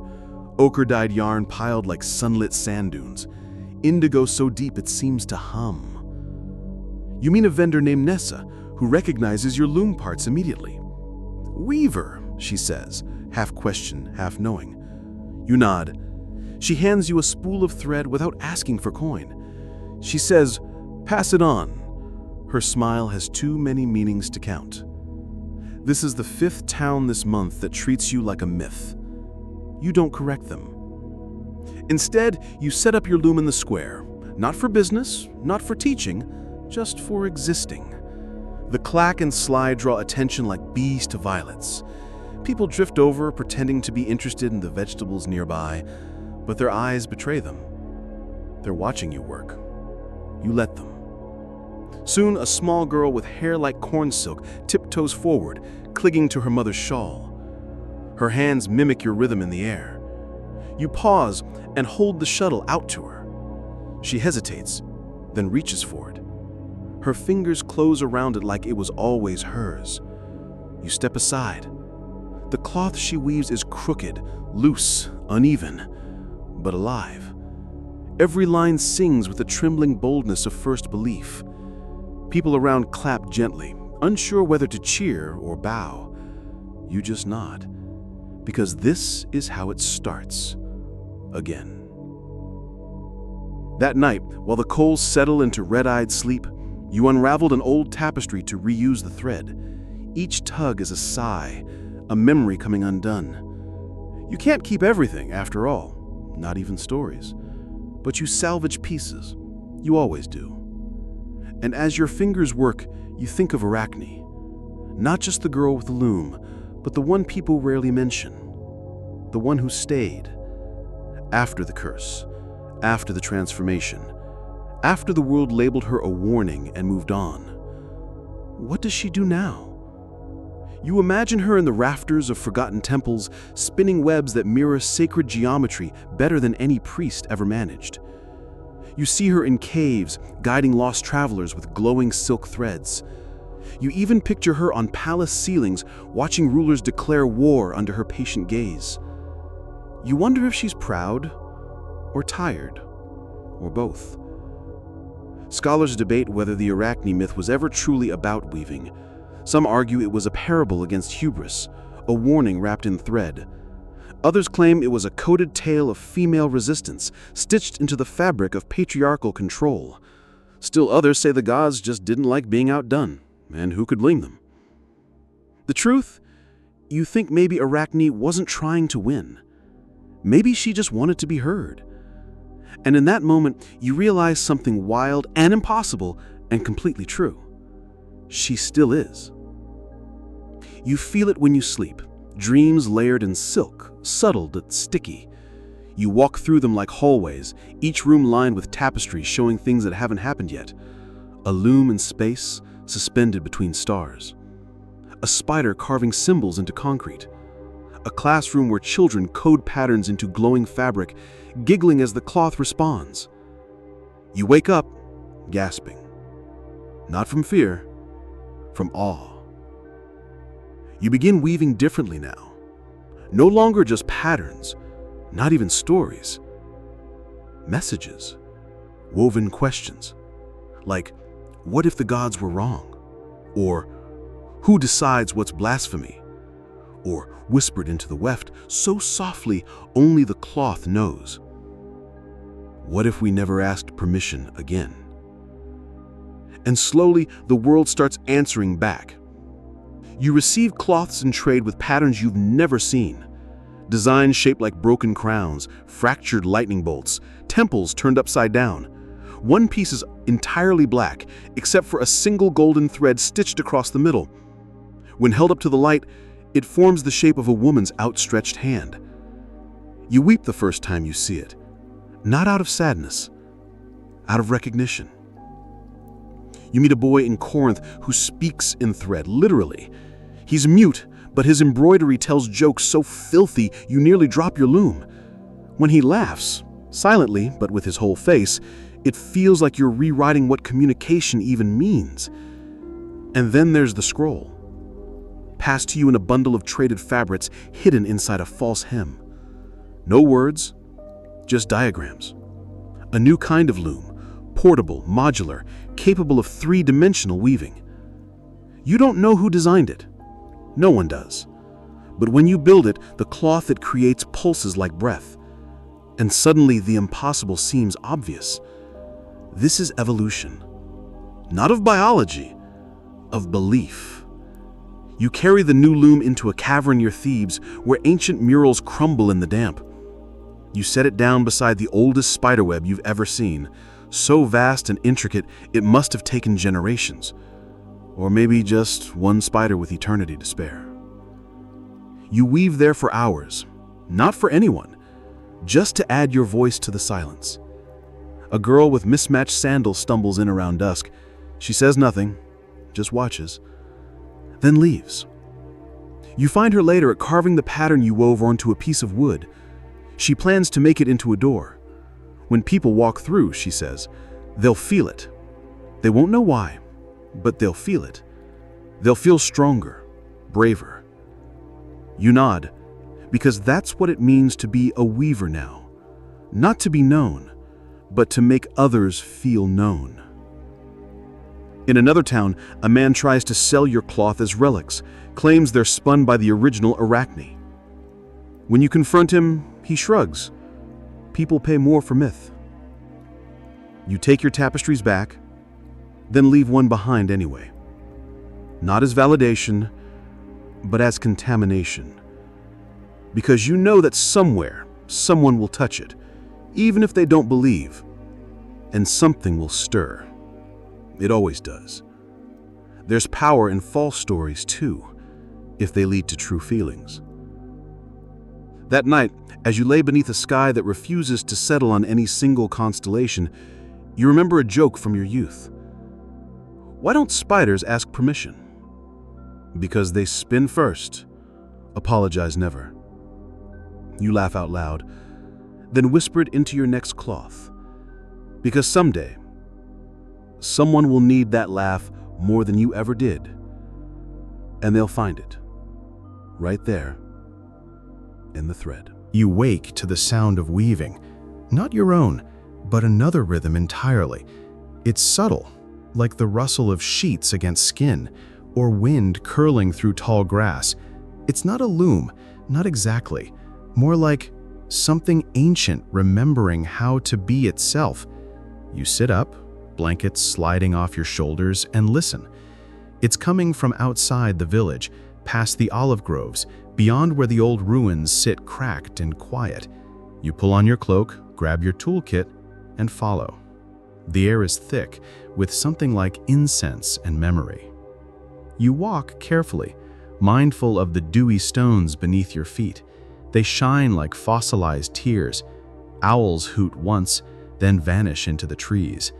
ochre-dyed yarn piled like sunlit sand dunes, indigo so deep it seems to hum. You meet a vendor named Nessa, who recognizes your loom parts immediately. "Weaver," she says, half question, half knowing. You nod. She hands you a spool of thread without asking for coin. She says, "Pass it on." Her smile has too many meanings to count. This is the 5th town this month that treats you like a myth. You don't correct them. Instead, you set up your loom in the square, not for business, not for teaching, just for existing. The clack and slide draw attention like bees to violets. People drift over, pretending to be interested in the vegetables nearby, but their eyes betray them. They're watching you work. You let them. Soon, a small girl with hair like corn silk tiptoes forward, clinging to her mother's shawl. Her hands mimic your rhythm in the air. You pause and hold the shuttle out to her. She hesitates, then reaches for it. Her fingers close around it like it was always hers. You step aside. The cloth she weaves is crooked, loose, uneven, but alive. Every line sings with the trembling boldness of first belief. People around clap gently, unsure whether to cheer or bow. You just nod, because this is how it starts again. That night, while the coals settle into red-eyed sleep, you unraveled an old tapestry to reuse the thread. Each tug is a sigh, a memory coming undone. You can't keep everything, after all, not even stories. But you salvage pieces. You always do. And as your fingers work, you think of Arachne. Not just the girl with the loom, but the one people rarely mention. The one who stayed. After the curse. After the transformation. After the world labeled her a warning and moved on. What does she do now? You imagine her in the rafters of forgotten temples, spinning webs that mirror sacred geometry better than any priest ever managed. You see her in caves, guiding lost travelers with glowing silk threads. You even picture her on palace ceilings, watching rulers declare war under her patient gaze. You wonder if she's proud, or tired, or both. Scholars debate whether the Arachne myth was ever truly about weaving. Some argue it was a parable against hubris, a warning wrapped in thread. Others claim it was a coded tale of female resistance, stitched into the fabric of patriarchal control. Still others say the gods just didn't like being outdone, and who could blame them? The truth? You think maybe Arachne wasn't trying to win. Maybe she just wanted to be heard. And in that moment, you realize something wild and impossible and completely true. She still is. You feel it when you sleep, dreams layered in silk, subtle but sticky. You walk through them like hallways, each room lined with tapestry showing things that haven't happened yet. A loom in space, suspended between stars. A spider carving symbols into concrete. A classroom where children code patterns into glowing fabric, giggling as the cloth responds. You wake up, gasping. Not from fear, from awe. You begin weaving differently now. No longer just patterns, not even stories. Messages, woven questions, like, what if the gods were wrong? Or, who decides what's blasphemy? Or, whispered into the weft so softly only the cloth knows. What if we never asked permission again? And slowly, the world starts answering back. You receive cloths in trade with patterns you've never seen. Designs shaped like broken crowns, fractured lightning bolts, temples turned upside down. One piece is entirely black, except for a single golden thread stitched across the middle. When held up to the light, it forms the shape of a woman's outstretched hand. You weep the first time you see it, not out of sadness, out of recognition. You meet a boy in Corinth who speaks in thread, literally. He's mute, but his embroidery tells jokes so filthy you nearly drop your loom. When he laughs, silently but with his whole face, it feels like you're rewriting what communication even means. And then there's the scroll, passed to you in a bundle of traded fabrics hidden inside a false hem. No words, just diagrams. A new kind of loom, portable, modular, capable of three-dimensional weaving. You don't know who designed it. No one does. But when you build it, the cloth it creates pulses like breath. And suddenly the impossible seems obvious. This is evolution. Not of biology, of belief. You carry the new loom into a cavern near Thebes where ancient murals crumble in the damp. You set it down beside the oldest spiderweb you've ever seen, so vast and intricate it must have taken generations, or maybe just one spider with eternity to spare. You weave there for hours, not for anyone, just to add your voice to the silence. A girl with mismatched sandals stumbles in around dusk. She says nothing, just watches, then leaves. You find her later at carving the pattern you wove onto a piece of wood. She plans to make it into a door. When people walk through, she says, they'll feel it. They won't know why, but they'll feel it. They'll feel stronger, braver. You nod, because that's what it means to be a weaver now. Not to be known, but to make others feel known. In another town, a man tries to sell your cloth as relics, claims they're spun by the original Arachne. When you confront him, he shrugs. People pay more for myth. You take your tapestries back, then leave one behind anyway. Not as validation, but as contamination. Because you know that somewhere, someone will touch it, even if they don't believe, and something will stir. It always does. There's power in false stories too, if they lead to true feelings. That night, as you lay beneath a sky that refuses to settle on any single constellation, you remember a joke from your youth. Why don't spiders ask permission? Because they spin first, apologize never. You laugh out loud, then whisper it into your next cloth. Because someday, someone will need that laugh more than you ever did, and they'll find it, right there, in the thread. You wake to the sound of weaving, not your own, but another rhythm entirely. It's subtle, like the rustle of sheets against skin, or wind curling through tall grass. It's not a loom, not exactly, more like something ancient remembering how to be itself. You sit up, blankets sliding off your shoulders, and listen. It's coming from outside the village, past the olive groves, beyond where the old ruins sit cracked and quiet. You pull on your cloak, grab your toolkit, and follow. The air is thick, with something like incense and memory. You walk carefully, mindful of the dewy stones beneath your feet. They shine like fossilized tears. Owls hoot once, then vanish into the trees.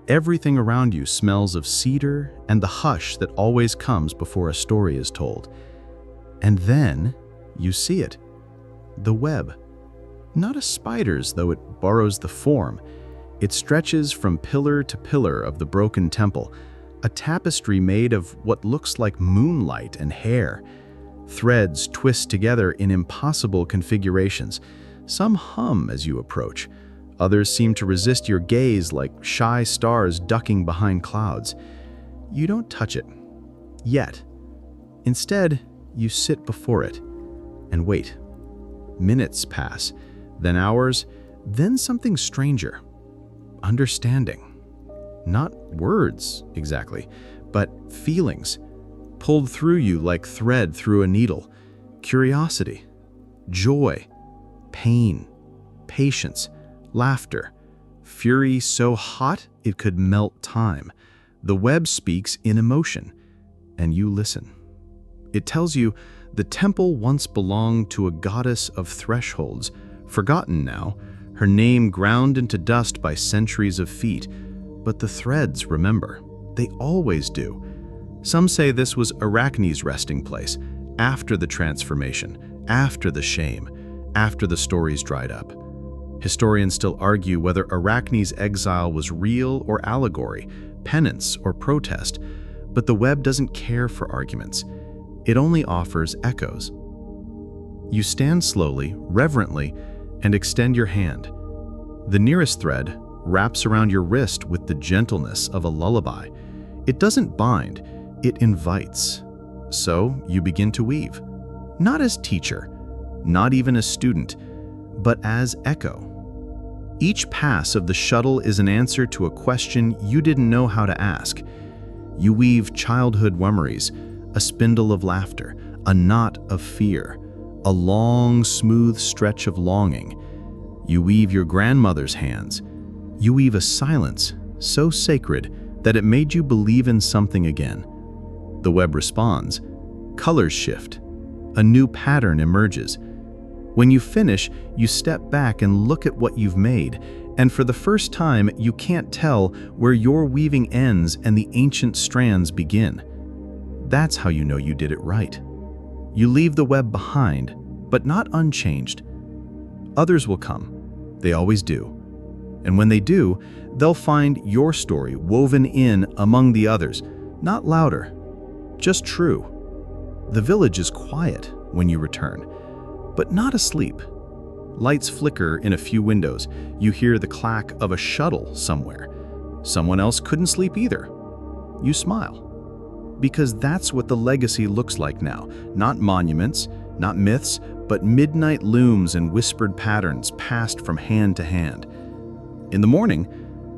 Everything around you smells of cedar and the hush that always comes before a story is told. And then you see it. The web. Not a spider's, though it borrows the form. It stretches from pillar to pillar of the broken temple, a tapestry made of what looks like moonlight and hair. Threads twist together in impossible configurations. Some hum as you approach. Others seem to resist your gaze like shy stars ducking behind clouds. You don't touch it. Yet. Instead, you sit before it and wait. Minutes pass, then hours, then something stranger. Understanding. Not words, exactly, but feelings, pulled through you like thread through a needle. Curiosity, joy, pain, patience, laughter, fury so hot it could melt time. The web speaks in emotion, and you listen. It tells you the temple once belonged to a goddess of thresholds, forgotten now, her name ground into dust by centuries of feet. But the threads remember. They always do. Some say this was Arachne's resting place, after the transformation, after the shame, after the stories dried up. Historians still argue whether Arachne's exile was real or allegory, penance or protest, but the web doesn't care for arguments. It only offers echoes. You stand slowly, reverently, and extend your hand. The nearest thread wraps around your wrist with the gentleness of a lullaby. It doesn't bind, it invites. So you begin to weave. Not as teacher, not even as student, but as echo. Each pass of the shuttle is an answer to a question you didn't know how to ask. You weave childhood memories, a spindle of laughter, a knot of fear, a long, smooth stretch of longing. You weave your grandmother's hands. You weave a silence so sacred that it made you believe in something again. The web responds. Colors shift. A new pattern emerges. When you finish, you step back and look at what you've made, and for the first time, you can't tell where your weaving ends and the ancient strands begin. That's how you know you did it right. You leave the web behind, but not unchanged. Others will come. They always do. And when they do, they'll find your story woven in among the others, not louder, just true. The village is quiet when you return, but not asleep. Lights flicker in a few windows. You hear the clack of a shuttle somewhere. Someone else couldn't sleep either. You smile. Because that's what the legacy looks like now. Not monuments, not myths, but midnight looms and whispered patterns passed from hand to hand. In the morning,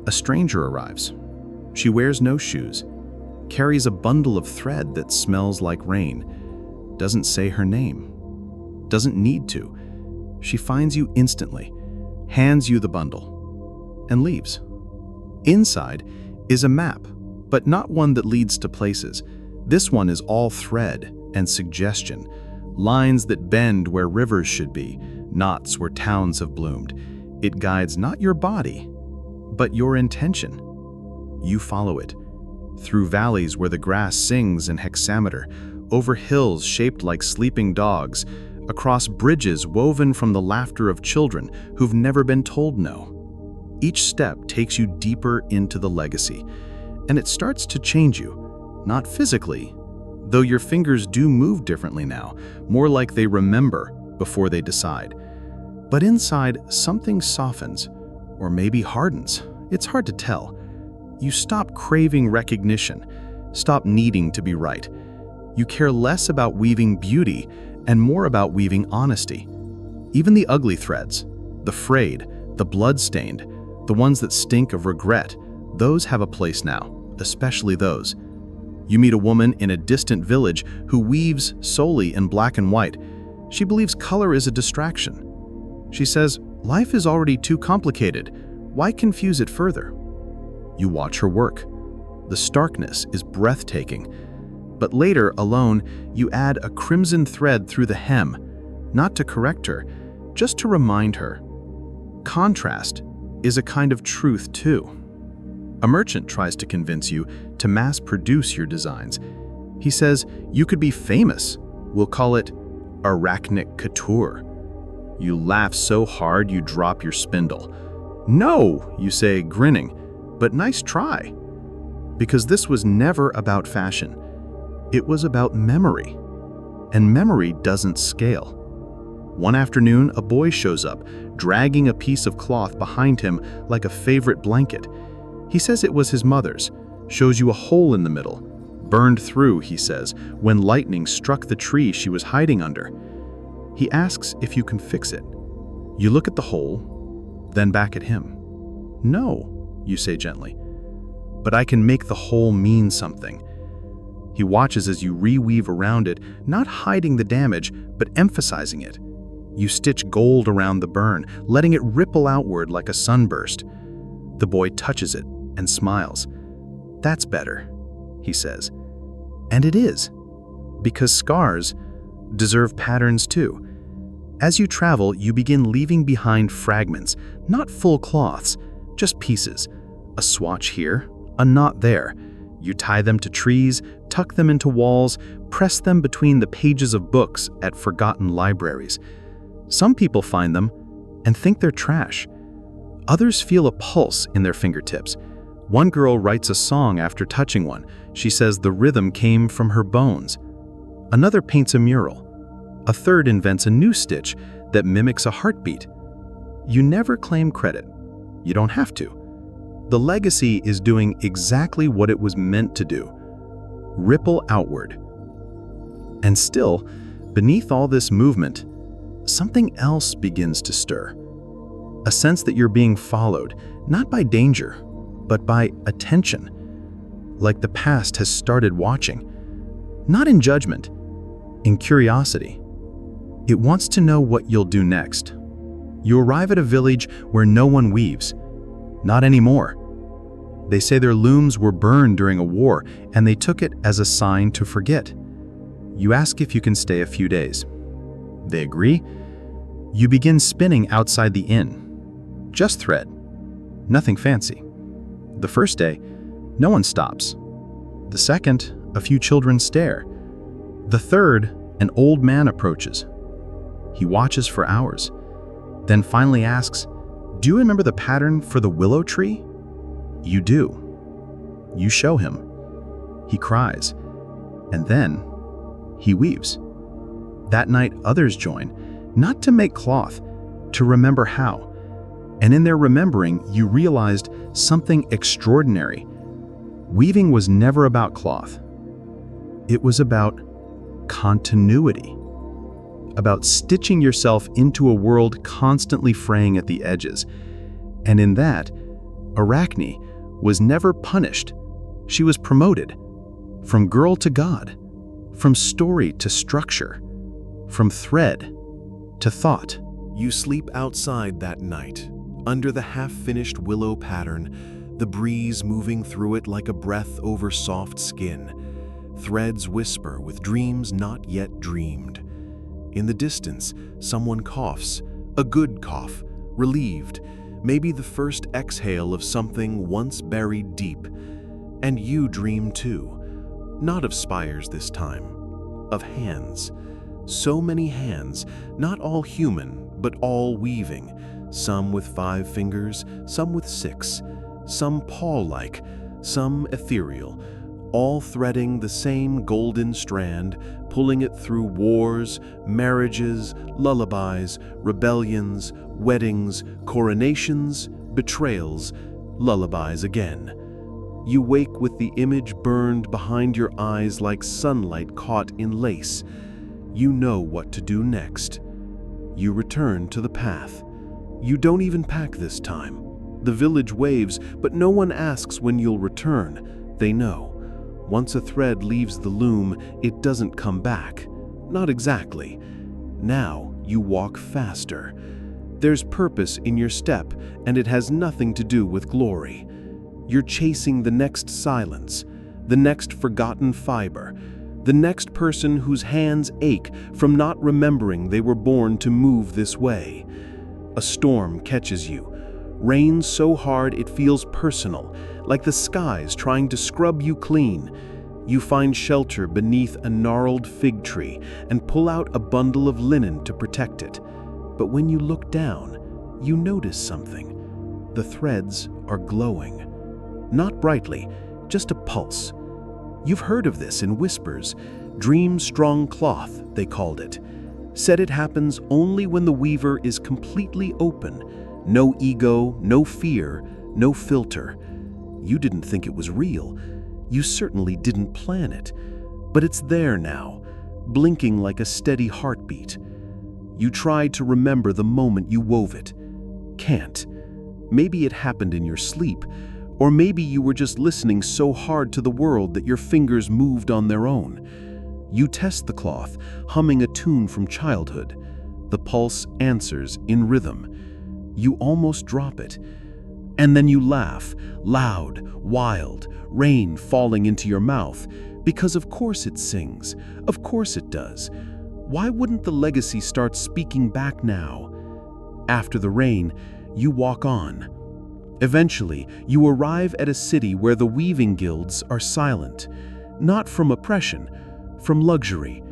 a stranger arrives. She wears no shoes, carries a bundle of thread that smells like rain, doesn't say her name, doesn't need to. She finds you instantly, hands you the bundle, and leaves. Inside is a map, but not one that leads to places. This one is all thread and suggestion, lines that bend where rivers should be, knots where towns have bloomed. It guides not your body, but your intention. You follow it, through valleys where the grass sings in hexameter, over hills shaped like sleeping dogs, across bridges woven from the laughter of children who've never been told no. Each step takes you deeper into the legacy, and it starts to change you, not physically, though your fingers do move differently now, more like they remember before they decide. But inside, something softens, or maybe hardens. It's hard to tell. You stop craving recognition, stop needing to be right. You care less about weaving beauty and more about weaving honesty. Even the ugly threads, the frayed, the blood-stained, the ones that stink of regret, those have a place now, especially those. You meet a woman in a distant village who weaves solely in black and white. She believes color is a distraction. She says, "Life is already too complicated. Why confuse it further?" You watch her work. The starkness is breathtaking. But later, alone, you add a crimson thread through the hem, not to correct her, just to remind her. Contrast is a kind of truth too. A merchant tries to convince you to mass-produce your designs. He says, "You could be famous. We'll call it Arachne couture." You laugh so hard you drop your spindle. "No," you say, grinning, "but nice try." Because this was never about fashion. It was about memory. And memory doesn't scale. One afternoon, a boy shows up, dragging a piece of cloth behind him like a favorite blanket. He says it was his mother's, shows you a hole in the middle. Burned through, he says, when lightning struck the tree she was hiding under. He asks if you can fix it. You look at the hole, then back at him. "No," you say gently, "but I can make the hole mean something." He watches as you reweave around it, not hiding the damage, but emphasizing it. You stitch gold around the burn, letting it ripple outward like a sunburst. The boy touches it and smiles. "That's better," he says. And it is, because scars deserve patterns too. As you travel, you begin leaving behind fragments, not full cloths, just pieces. A swatch here, a knot there. You tie them to trees, tuck them into walls, press them between the pages of books at forgotten libraries. Some people find them and think they're trash. Others feel a pulse in their fingertips. One girl writes a song after touching one. She says the rhythm came from her bones. Another paints a mural. A third invents a new stitch that mimics a heartbeat. You never claim credit. You don't have to. The legacy is doing exactly what it was meant to do. Ripple outward. And still, beneath all this movement, something else begins to stir. A sense that you're being followed, not by danger, but by attention. Like the past has started watching. Not in judgment, in curiosity. It wants to know what you'll do next. You arrive at a village where no one weaves. Not anymore. They say their looms were burned during a war, and they took it as a sign to forget. You ask if you can stay a few days. They agree. You begin spinning outside the inn. Just thread. Nothing fancy. The first day, no one stops. The second, a few children stare. The third, an old man approaches. He watches for hours, then finally asks, "Do you remember the pattern for the willow tree?" You do. You show him. He cries, and then he weaves. That night, others join, not to make cloth, to remember how. And in their remembering, you realized something extraordinary. Weaving was never about cloth. It was about continuity, about stitching yourself into a world constantly fraying at the edges. And in that, Arachne was never punished. She was promoted, from girl to god, from story to structure, from thread to thought. You sleep outside that night, under the half-finished willow pattern, the breeze moving through it like a breath over soft skin. Threads whisper with dreams not yet dreamed. In the distance, someone coughs, a good cough, relieved, maybe the first exhale of something once buried deep. And you dream too, not of spires this time, of hands. So many hands, not all human, but all weaving, some with 5 fingers, some with 6, some paw-like, some ethereal, all threading the same golden strand, pulling it through wars, marriages, lullabies, rebellions, weddings, coronations, betrayals, lullabies again. You wake with the image burned behind your eyes like sunlight caught in lace. You know what to do next. You return to the path. You don't even pack this time. The village waves, but no one asks when you'll return. They know. Once a thread leaves the loom, it doesn't come back. Not exactly. Now you walk faster. There's purpose in your step, and it has nothing to do with glory. You're chasing the next silence, the next forgotten fiber, the next person whose hands ache from not remembering they were born to move this way. A storm catches you. Rain so hard it feels personal, like the skies trying to scrub you clean. You find shelter beneath a gnarled fig tree and pull out a bundle of linen to protect it. But when you look down, you notice something. The threads are glowing. Not brightly, just a pulse. You've heard of this in whispers. Dream-strong cloth, they called it. Said it happens only when the weaver is completely open. No ego, no fear, no filter. You didn't think it was real. You certainly didn't plan it. But it's there now, blinking like a steady heartbeat. You tried to remember the moment you wove it. Can't. Maybe it happened in your sleep, or maybe you were just listening so hard to the world that your fingers moved on their own. You test the cloth, humming a tune from childhood. The pulse answers in rhythm. You almost drop it. And then you laugh, loud, wild, rain falling into your mouth, because of course it sings, of course it does. Why wouldn't the legacy start speaking back now? After the rain, you walk on. Eventually, you arrive at a city where the weaving guilds are silent, not from oppression, from luxury.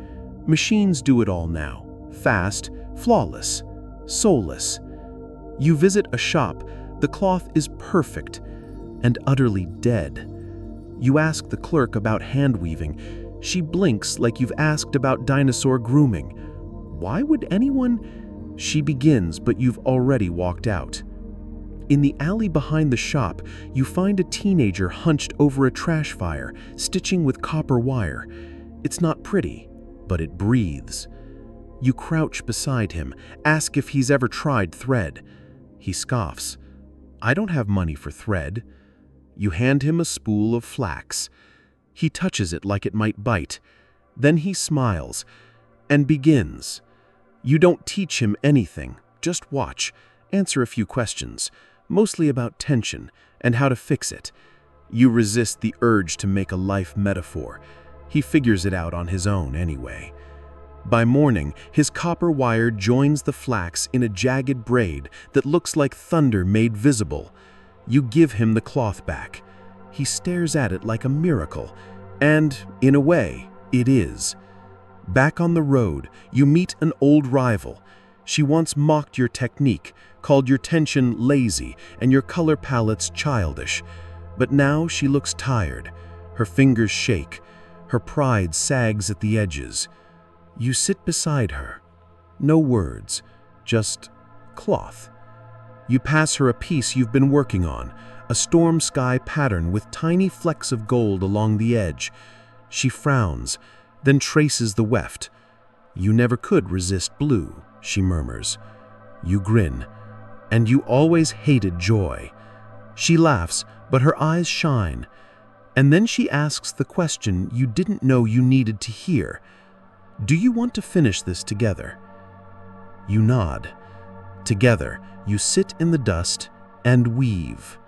Machines do it all now, fast, flawless, soulless. You visit a shop, the cloth is perfect and utterly dead. You ask the clerk about hand weaving. She blinks like you've asked about dinosaur grooming. Why would anyone? She begins, but you've already walked out. In the alley behind the shop, you find a teenager hunched over a trash fire, stitching with copper wire. It's not pretty, but it breathes. You crouch beside him, ask if he's ever tried thread. He scoffs. I don't have money for thread. You hand him a spool of flax. He touches it like it might bite. Then he smiles and begins. You don't teach him anything, Just watch. Answer a few questions, mostly about tension and how to fix it. You resist the urge to make a life metaphor. He figures it out on his own anyway. By morning, his copper wire joins the flax in a jagged braid that looks like thunder made visible. You give him the cloth back. He stares at it like a miracle, and, in a way, it is. Back on the road, you meet an old rival. She once mocked your technique, called your tension lazy and your color palettes childish. But now she looks tired. Her fingers shake. Her pride sags at the edges. You sit beside her. No words, just cloth. You pass her a piece you've been working on, a storm sky pattern with tiny flecks of gold along the edge. She frowns, then traces the weft. "You never could resist blue," she murmurs. You grin. "And you always hated joy." She laughs, but her eyes shine. And then she asks the question you didn't know you needed to hear. "Do you want to finish this together?" You nod. Together, you sit in the dust and weave.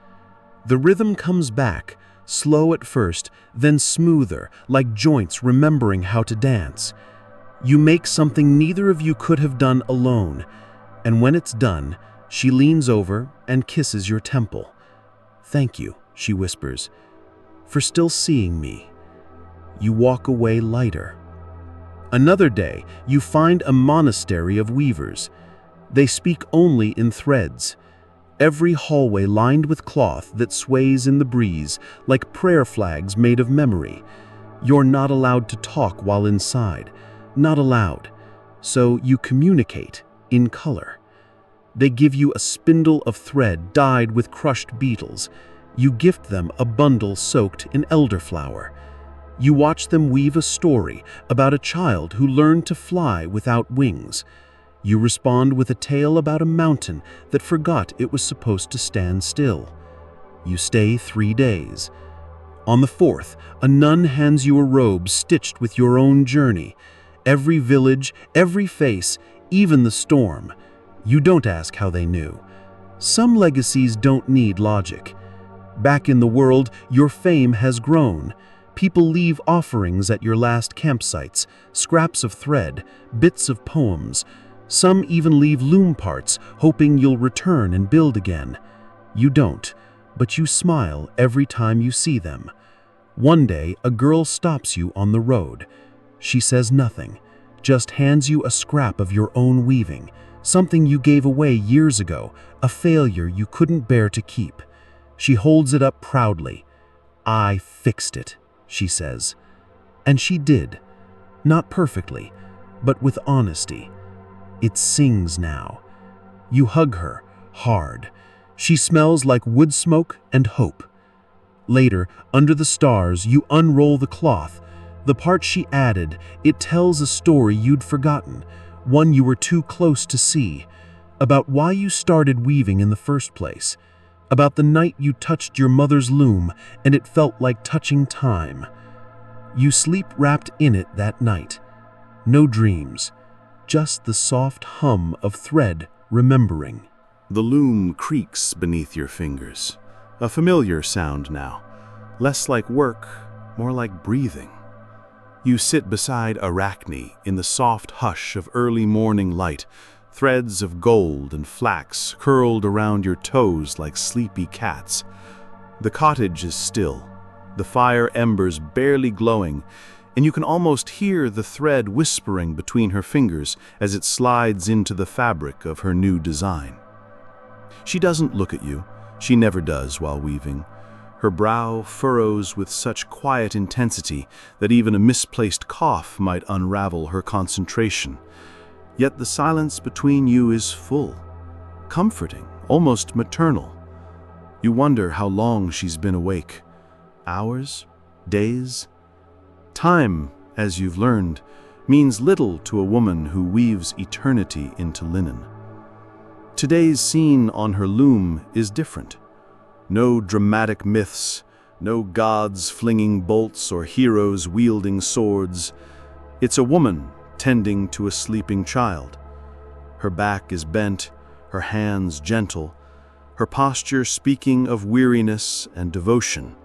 The rhythm comes back, slow at first, then smoother, like joints remembering how to dance. You make something neither of you could have done alone, and when it's done, she leans over and kisses your temple. "Thank you," she whispers, "for still seeing me." You walk away lighter. Another day, you find a monastery of weavers. They speak only in threads. Every hallway lined with cloth that sways in the breeze, like prayer flags made of memory. You're not allowed to talk while inside. Not allowed. So you communicate in color. They give you a spindle of thread dyed with crushed beetles. You gift them a bundle soaked in elderflower. You watch them weave a story about a child who learned to fly without wings. You respond with a tale about a mountain that forgot it was supposed to stand still. You stay 3 days. On the 4th, a nun hands you a robe stitched with your own journey. Every village, every face, even the storm. You don't ask how they knew. Some legacies don't need logic. Back in the world, your fame has grown. People leave offerings at your last campsites, scraps of thread, bits of poems. Some even leave loom parts, hoping you'll return and build again. You don't, but you smile every time you see them. One day, a girl stops you on the road. She says nothing, just hands you a scrap of your own weaving, something you gave away years ago, a failure you couldn't bear to keep. She holds it up proudly. "I fixed it," she says. And she did. Not perfectly, but with honesty. It sings now. You hug her, hard. She smells like wood smoke and hope. Later, under the stars, you unroll the cloth. The part she added, it tells a story you'd forgotten, one you were too close to see, about why you started weaving in the first place, about the night you touched your mother's loom and it felt like touching time. You sleep wrapped in it that night. No dreams, just the soft hum of thread remembering. The loom creaks beneath your fingers, a familiar sound now, less like work, more like breathing. You sit beside Arachne in the soft hush of early morning light, threads of gold and flax curled around your toes like sleepy cats. The cottage is still, the fire embers barely glowing, and you can almost hear the thread whispering between her fingers as it slides into the fabric of her new design. She doesn't look at you. She never does while weaving. Her brow furrows with such quiet intensity that even a misplaced cough might unravel her concentration. Yet the silence between you is full, comforting, almost maternal. You wonder how long she's been awake. Hours? Days? Time, as you've learned, means little to a woman who weaves eternity into linen. Today's scene on her loom is different. No dramatic myths, no gods flinging bolts or heroes wielding swords. It's a woman tending to a sleeping child. Her back is bent, her hands gentle, her posture speaking of weariness and devotion.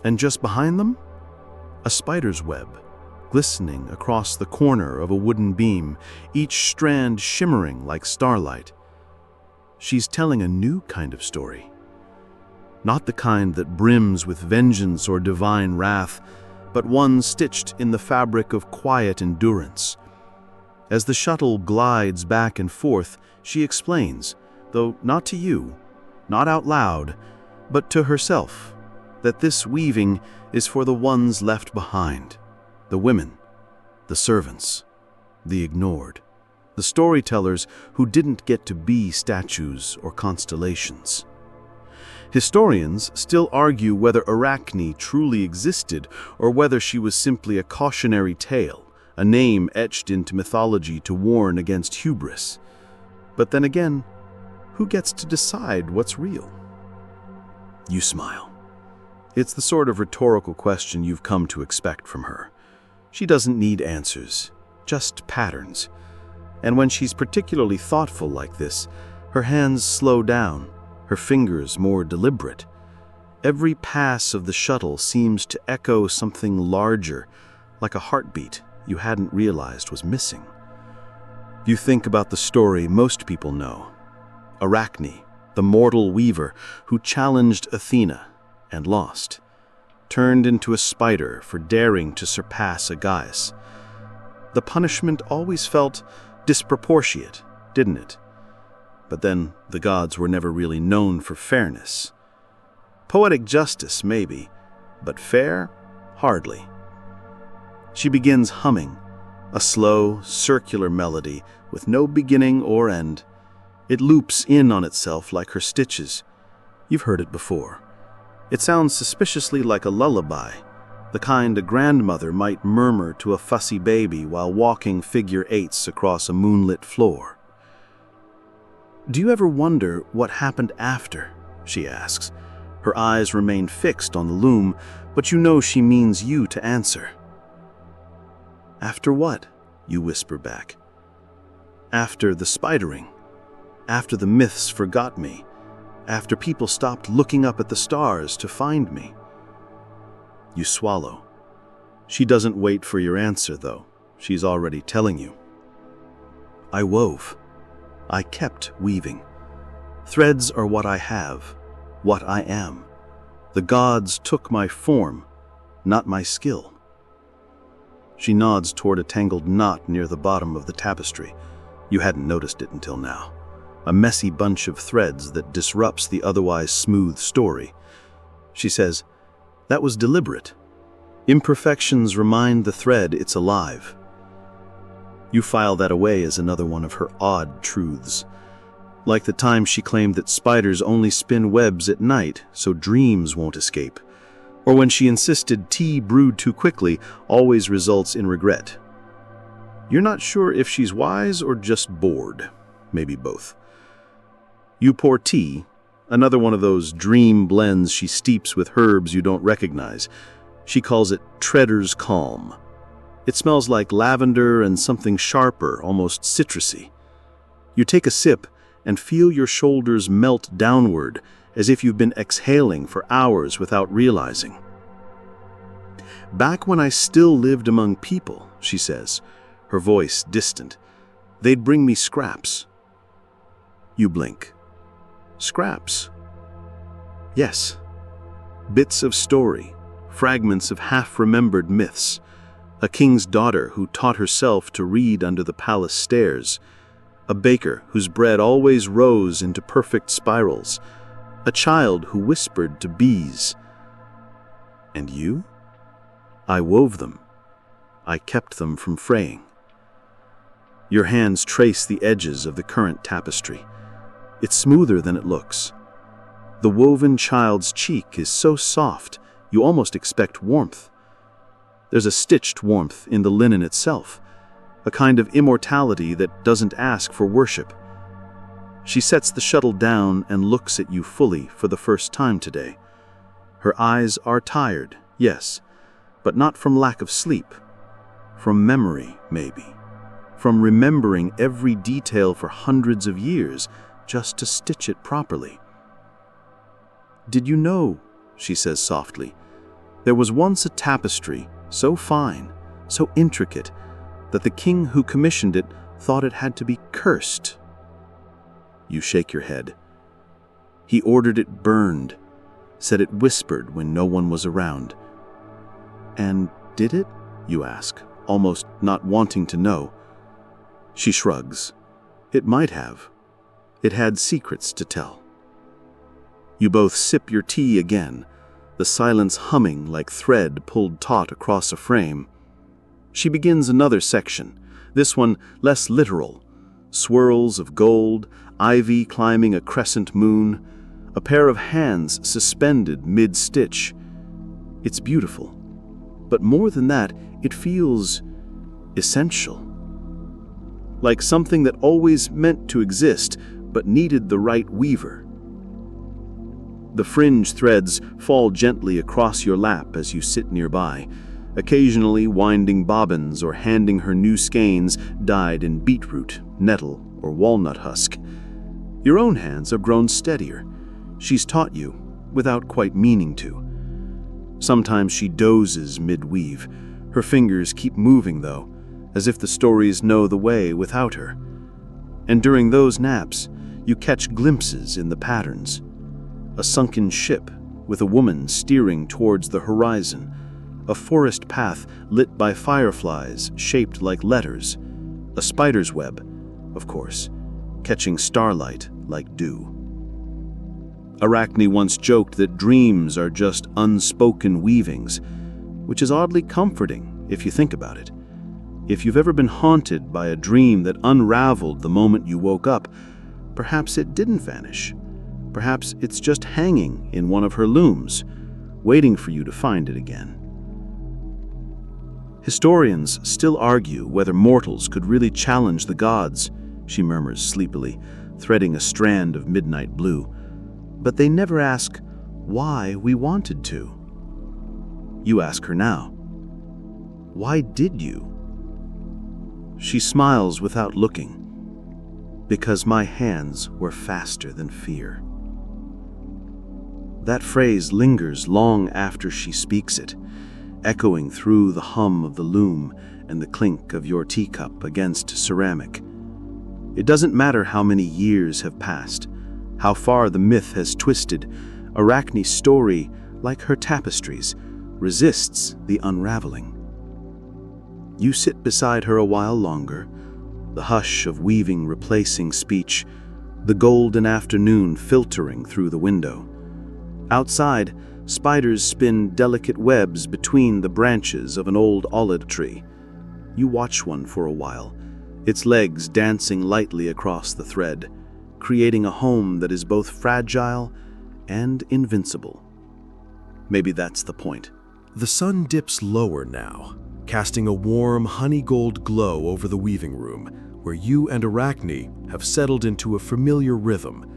And just behind them, a spider's web, glistening across the corner of a wooden beam, each strand shimmering like starlight. She's telling a new kind of story. Not the kind that brims with vengeance or divine wrath, but one stitched in the fabric of quiet endurance. As the shuttle glides back and forth, she explains, though not to you, not out loud, but to herself, that this weaving is for the ones left behind, the women, the servants, the ignored, the storytellers who didn't get to be statues or constellations. Historians still argue whether Arachne truly existed or whether she was simply a cautionary tale, a name etched into mythology to warn against hubris. But then again, who gets to decide what's real? You smile. It's the sort of rhetorical question you've come to expect from her. She doesn't need answers, just patterns. And when she's particularly thoughtful like this, her hands slow down, her fingers more deliberate. Every pass of the shuttle seems to echo something larger, like a heartbeat you hadn't realized was missing. You think about the story most people know. Arachne, the mortal weaver who challenged Athena and lost, turned into a spider for daring to surpass a goddess. The punishment always felt disproportionate, didn't it? But then the gods were never really known for fairness. Poetic justice, maybe, but fair? Hardly. She begins humming, a slow, circular melody with no beginning or end. It loops in on itself like her stitches. You've heard it before. It sounds suspiciously like a lullaby, the kind a grandmother might murmur to a fussy baby while walking figure eights across a moonlit floor. "Do you ever wonder what happened after?" she asks. Her eyes remain fixed on the loom, but you know she means you to answer. "After what?" you whisper back. "After the spidering. After the myths forgot me. After people stopped looking up at the stars to find me." You swallow. She doesn't wait for your answer, though. She's already telling you. "I wove. I kept weaving. Threads are what I have, what I am. The gods took my form, not my skill." She nods toward a tangled knot near the bottom of the tapestry. You hadn't noticed it until now. A messy bunch of threads that disrupts the otherwise smooth story. She says, "That was deliberate. Imperfections remind the thread it's alive." You file that away as another one of her odd truths. Like the time she claimed that spiders only spin webs at night so dreams won't escape. Or when she insisted tea brewed too quickly always results in regret. You're not sure if she's wise or just bored. Maybe both. You pour tea, another one of those dream blends she steeps with herbs you don't recognize. She calls it Treader's Calm. It smells like lavender and something sharper, almost citrusy. You take a sip and feel your shoulders melt downward as if you've been exhaling for hours without realizing. "Back when I still lived among people," she says, her voice distant, "they'd bring me scraps." You blink. Scraps? Yes. Bits of story, fragments of half-remembered myths. A king's daughter who taught herself to read under the palace stairs. A baker whose bread always rose into perfect spirals. A child who whispered to bees. And you? I wove them. I kept them from fraying. Your hands trace the edges of the current tapestry. It's smoother than it looks. The woven child's cheek is so soft, you almost expect warmth. There's a stitched warmth in the linen itself, a kind of immortality that doesn't ask for worship. She sets the shuttle down and looks at you fully for the first time today. Her eyes are tired, yes, but not from lack of sleep. From memory, maybe. from remembering every detail for hundreds of years just to stitch it properly. "Did you know," she says softly, "there was once a tapestry so fine, so intricate, that the king who commissioned it thought it had to be cursed?" You shake your head. "He ordered it burned, said it whispered when no one was around." "And did it?" you ask, almost not wanting to know. She shrugs. "It might have. It had secrets to tell." You both sip your tea again, the silence humming like thread pulled taut across a frame. She begins another section, this one less literal. Swirls of gold, ivy climbing a crescent moon, a pair of hands suspended mid-stitch. It's beautiful. But more than that, it feels essential. Like something that always meant to exist, but needed the right weaver. The fringe threads fall gently across your lap as you sit nearby, occasionally winding bobbins or handing her new skeins dyed in beetroot, nettle, or walnut husk. Your own hands have grown steadier. She's taught you, without quite meaning to. Sometimes she dozes mid-weave. Her fingers keep moving, though, as if the stories know the way without her. And during those naps, you catch glimpses in the patterns. A sunken ship with a woman steering towards the horizon. A forest path lit by fireflies shaped like letters. A spider's web, of course, catching starlight like dew. Arachne once joked that dreams are just unspoken weavings, which is oddly comforting if you think about it. If you've ever been haunted by a dream that unraveled the moment you woke up, perhaps it didn't vanish. Perhaps it's just hanging in one of her looms, waiting for you to find it again. Historians still argue whether mortals could really challenge the gods, she murmurs sleepily, threading a strand of midnight blue. But they never ask why we wanted to. You ask her now. Why did you? She smiles without looking. Because my hands were faster than fear. That phrase lingers long after she speaks it, echoing through the hum of the loom and the clink of your teacup against ceramic. It doesn't matter how many years have passed, how far the myth has twisted, Arachne's story, like her tapestries, resists the unraveling. You sit beside her a while longer, the hush of weaving replacing speech, the golden afternoon filtering through the window. Outside, spiders spin delicate webs between the branches of an old olive tree. You watch one for a while, its legs dancing lightly across the thread, creating a home that is both fragile and invincible. Maybe that's the point. The sun dips lower now, casting a warm honey-gold glow over the weaving room, where you and Arachne have settled into a familiar rhythm.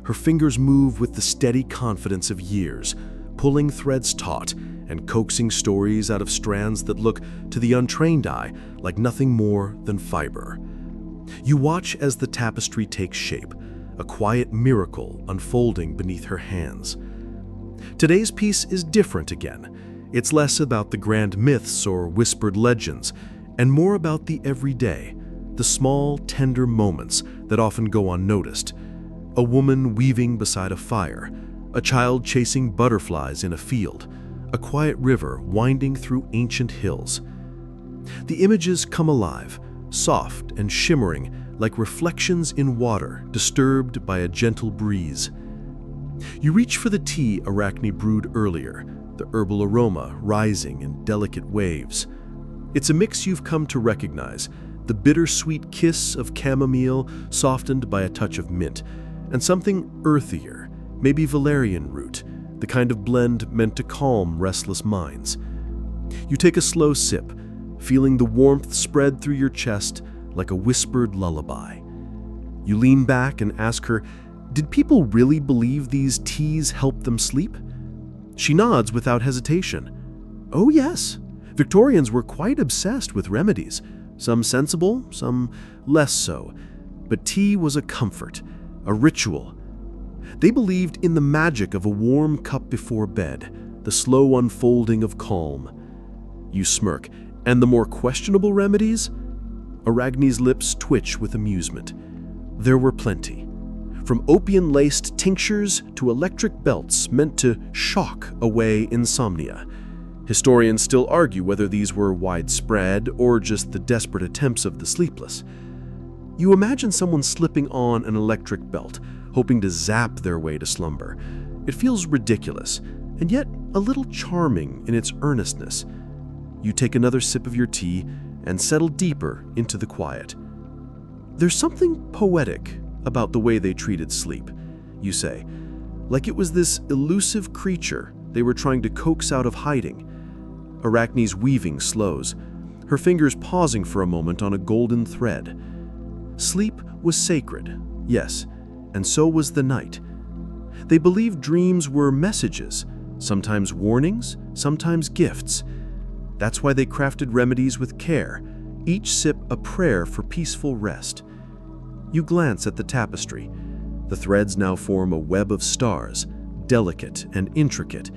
Her fingers move with the steady confidence of years, pulling threads taut and coaxing stories out of strands that look, to the untrained eye, like nothing more than fiber. You watch as the tapestry takes shape, a quiet miracle unfolding beneath her hands. Today's piece is different again. It's less about the grand myths or whispered legends, and more about the everyday, the small, tender moments that often go unnoticed. A woman weaving beside a fire, a child chasing butterflies in a field, a quiet river winding through ancient hills. The images come alive, soft and shimmering like reflections in water disturbed by a gentle breeze. You reach for the tea Arachne brewed earlier, the herbal aroma rising in delicate waves. It's a mix you've come to recognize, the bittersweet kiss of chamomile softened by a touch of mint, and something earthier, maybe valerian root, the kind of blend meant to calm restless minds. You take a slow sip, feeling the warmth spread through your chest like a whispered lullaby. You lean back and ask her, did people really believe these teas helped them sleep? She nods without hesitation. Oh yes, Victorians were quite obsessed with remedies, some sensible, some less so. But tea was a comfort, a ritual. They believed in the magic of a warm cup before bed, the slow unfolding of calm. You smirk. And the more questionable remedies? Arachne's lips twitch with amusement. There were plenty. From opium-laced tinctures to electric belts meant to shock away insomnia. Historians still argue whether these were widespread or just the desperate attempts of the sleepless. You imagine someone slipping on an electric belt, hoping to zap their way to slumber. It feels ridiculous, and yet a little charming in its earnestness. You take another sip of your tea and settle deeper into the quiet. There's something poetic about the way they treated sleep, you say, like it was this elusive creature they were trying to coax out of hiding. Arachne's weaving slows, her fingers pausing for a moment on a golden thread. Sleep was sacred, yes, and so was the night. They believed dreams were messages, sometimes warnings, sometimes gifts. That's why they crafted remedies with care, each sip a prayer for peaceful rest. You glance at the tapestry. The threads now form a web of stars, delicate and intricate,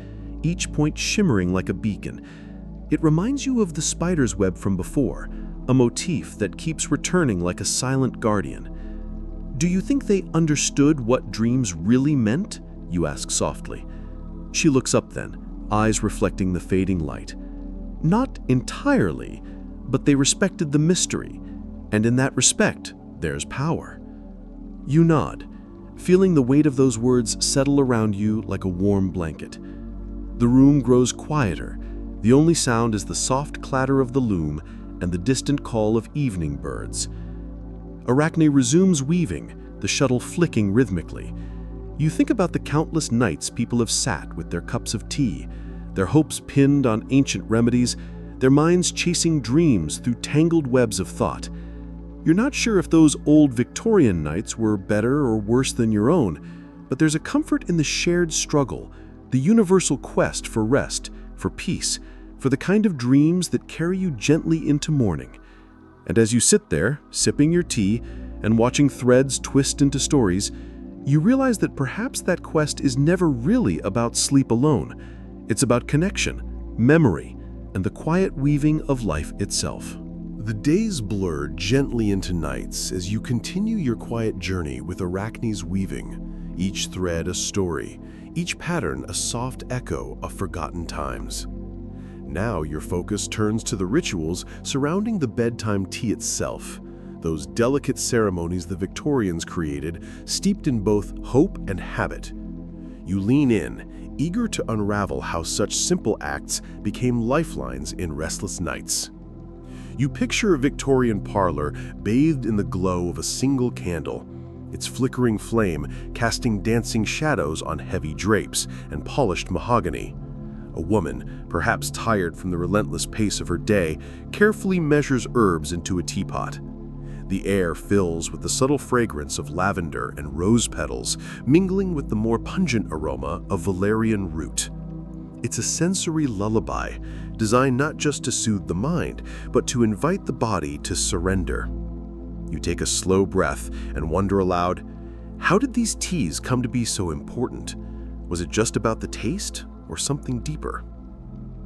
each point shimmering like a beacon. It reminds you of the spider's web from before, a motif that keeps returning like a silent guardian. Do you think they understood what dreams really meant? You ask softly. She looks up then, eyes reflecting the fading light. Not entirely, but they respected the mystery, and in that respect, there's power. You nod, feeling the weight of those words settle around you like a warm blanket. The room grows quieter. The only sound is the soft clatter of the loom and the distant call of evening birds. Arachne resumes weaving, the shuttle flicking rhythmically. You think about the countless nights people have sat with their cups of tea, their hopes pinned on ancient remedies, their minds chasing dreams through tangled webs of thought. You're not sure if those old Victorian nights were better or worse than your own, but there's a comfort in the shared struggle, the universal quest for rest, for peace, for the kind of dreams that carry you gently into morning. And as you sit there, sipping your tea and watching threads twist into stories, you realize that perhaps that quest is never really about sleep alone. It's about connection, memory, and the quiet weaving of life itself. The days blur gently into nights as you continue your quiet journey with Arachne's weaving, each thread a story, each pattern a soft echo of forgotten times. Now your focus turns to the rituals surrounding the bedtime tea itself, those delicate ceremonies the Victorians created, steeped in both hope and habit. You lean in, eager to unravel how such simple acts became lifelines in restless nights. You picture a Victorian parlor bathed in the glow of a single candle, its flickering flame casting dancing shadows on heavy drapes and polished mahogany. A woman, perhaps tired from the relentless pace of her day, carefully measures herbs into a teapot. The air fills with the subtle fragrance of lavender and rose petals, mingling with the more pungent aroma of valerian root. It's a sensory lullaby, designed not just to soothe the mind, but to invite the body to surrender. You take a slow breath and wonder aloud, how did these teas come to be so important? Was it just about the taste, or something deeper?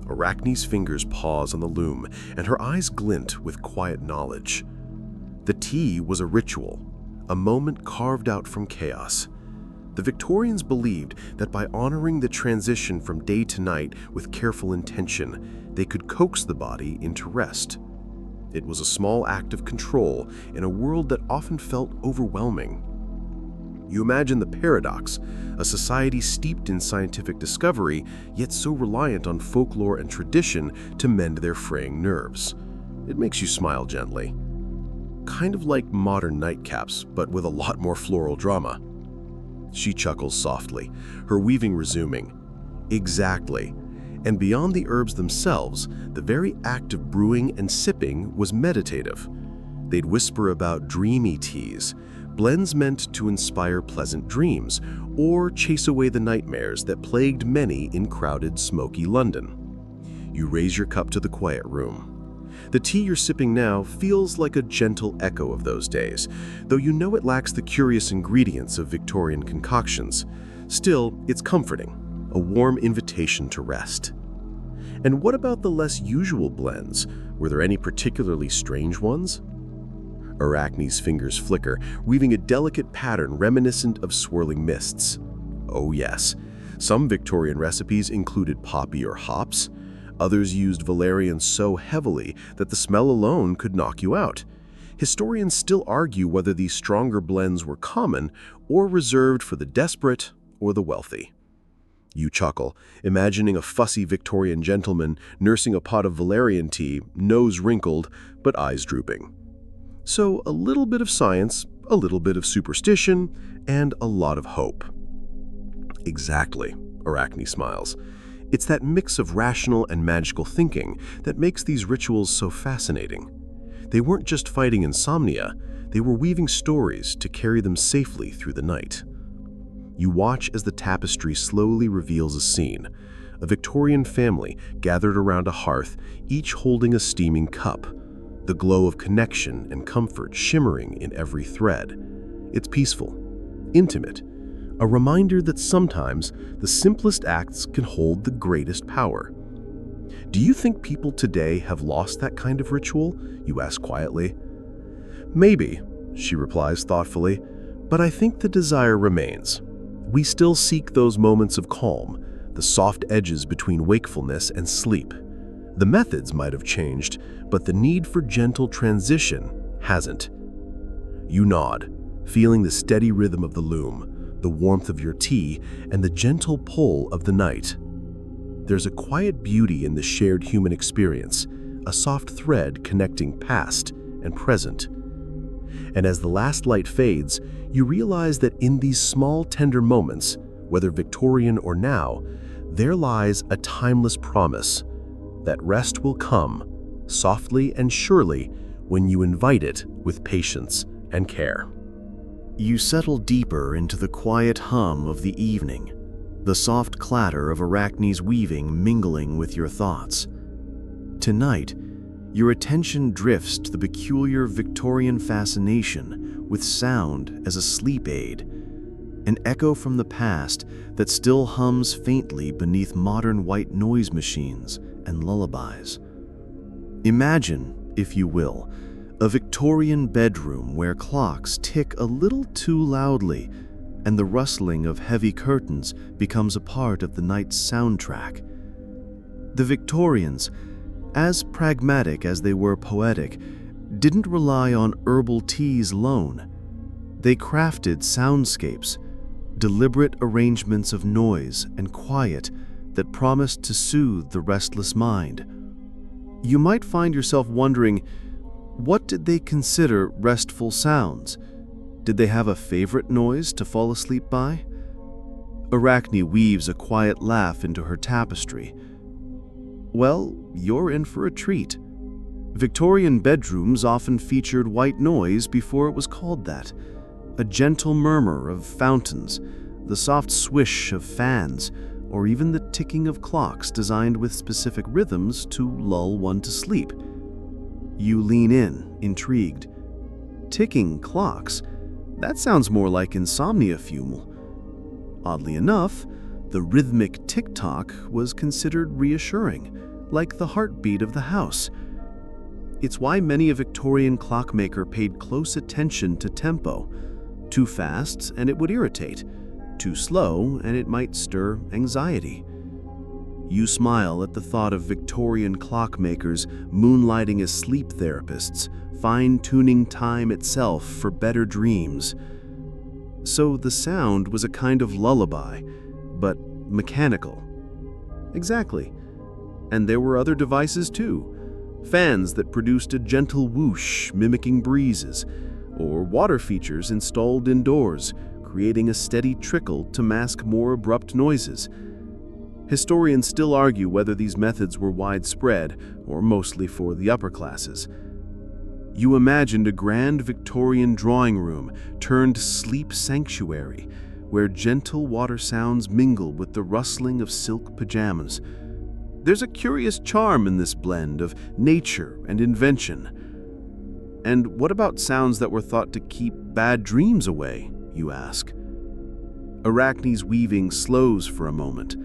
Arachne's fingers pause on the loom, and her eyes glint with quiet knowledge. The tea was a ritual, a moment carved out from chaos. The Victorians believed that by honoring the transition from day to night with careful intention, they could coax the body into rest. It was a small act of control in a world that often felt overwhelming. You imagine the paradox, a society steeped in scientific discovery, yet so reliant on folklore and tradition to mend their fraying nerves. It makes you smile gently. Kind of like modern nightcaps, but with a lot more floral drama. She chuckles softly, her weaving resuming. Exactly. And beyond the herbs themselves, the very act of brewing and sipping was meditative. They'd whisper about dreamy teas, blends meant to inspire pleasant dreams, or chase away the nightmares that plagued many in crowded, smoky London. You raise your cup to the quiet room. The tea you're sipping now feels like a gentle echo of those days, though you know it lacks the curious ingredients of Victorian concoctions. Still, it's comforting, a warm invitation to rest. And what about the less usual blends? Were there any particularly strange ones? Arachne's fingers flicker, weaving a delicate pattern reminiscent of swirling mists. Oh yes, some Victorian recipes included poppy or hops. Others used valerian so heavily that the smell alone could knock you out. Historians still argue whether these stronger blends were common or reserved for the desperate or the wealthy. You chuckle, imagining a fussy Victorian gentleman nursing a pot of valerian tea, nose wrinkled, but eyes drooping. So a little bit of science, a little bit of superstition, and a lot of hope. Exactly, Arachne smiles. It's that mix of rational and magical thinking that makes these rituals so fascinating. They weren't just fighting insomnia, they were weaving stories to carry them safely through the night. You watch as the tapestry slowly reveals a scene. A Victorian family gathered around a hearth, each holding a steaming cup, the glow of connection and comfort shimmering in every thread. It's peaceful, intimate, a reminder that sometimes the simplest acts can hold the greatest power. Do you think people today have lost that kind of ritual? You ask quietly. Maybe, she replies thoughtfully, but I think the desire remains. We still seek those moments of calm, the soft edges between wakefulness and sleep. The methods might have changed, but the need for gentle transition hasn't. You nod, feeling the steady rhythm of the loom, the warmth of your tea, and the gentle pull of the night. There's a quiet beauty in the shared human experience, a soft thread connecting past and present. And as the last light fades, you realize that in these small, tender moments, whether Victorian or now, there lies a timeless promise that rest will come, softly and surely, when you invite it with patience and care. You settle deeper into the quiet hum of the evening, the soft clatter of Arachne's weaving mingling with your thoughts. Tonight, your attention drifts to the peculiar Victorian fascination with sound as a sleep aid, an echo from the past that still hums faintly beneath modern white noise machines and lullabies. Imagine, if you will, a Victorian bedroom where clocks tick a little too loudly and the rustling of heavy curtains becomes a part of the night's soundtrack. The Victorians, as pragmatic as they were poetic, didn't rely on herbal teas alone. They crafted soundscapes, deliberate arrangements of noise and quiet that promised to soothe the restless mind. You might find yourself wondering, what did they consider restful sounds? Did they have a favorite noise to fall asleep by? Arachne weaves a quiet laugh into her tapestry. Well, you're in for a treat. Victorian bedrooms often featured white noise before it was called that. A gentle murmur of fountains, the soft swish of fans, or even the ticking of clocks designed with specific rhythms to lull one to sleep. You lean in, intrigued. Ticking clocks? That sounds more like insomnia fuel. Oddly enough, the rhythmic tick-tock was considered reassuring, like the heartbeat of the house. It's why many a Victorian clockmaker paid close attention to tempo. Too fast, and it would irritate. Too slow, and it might stir anxiety. You smile at the thought of Victorian clockmakers moonlighting as sleep therapists, fine-tuning time itself for better dreams. So the sound was a kind of lullaby, but mechanical. Exactly. And there were other devices too. Fans that produced a gentle whoosh mimicking breezes, or water features installed indoors, creating a steady trickle to mask more abrupt noises. Historians still argue whether these methods were widespread or mostly for the upper classes. You imagined a grand Victorian drawing room turned sleep sanctuary, where gentle water sounds mingle with the rustling of silk pajamas. There's a curious charm in this blend of nature and invention. And what about sounds that were thought to keep bad dreams away, you ask? Arachne's weaving slows for a moment.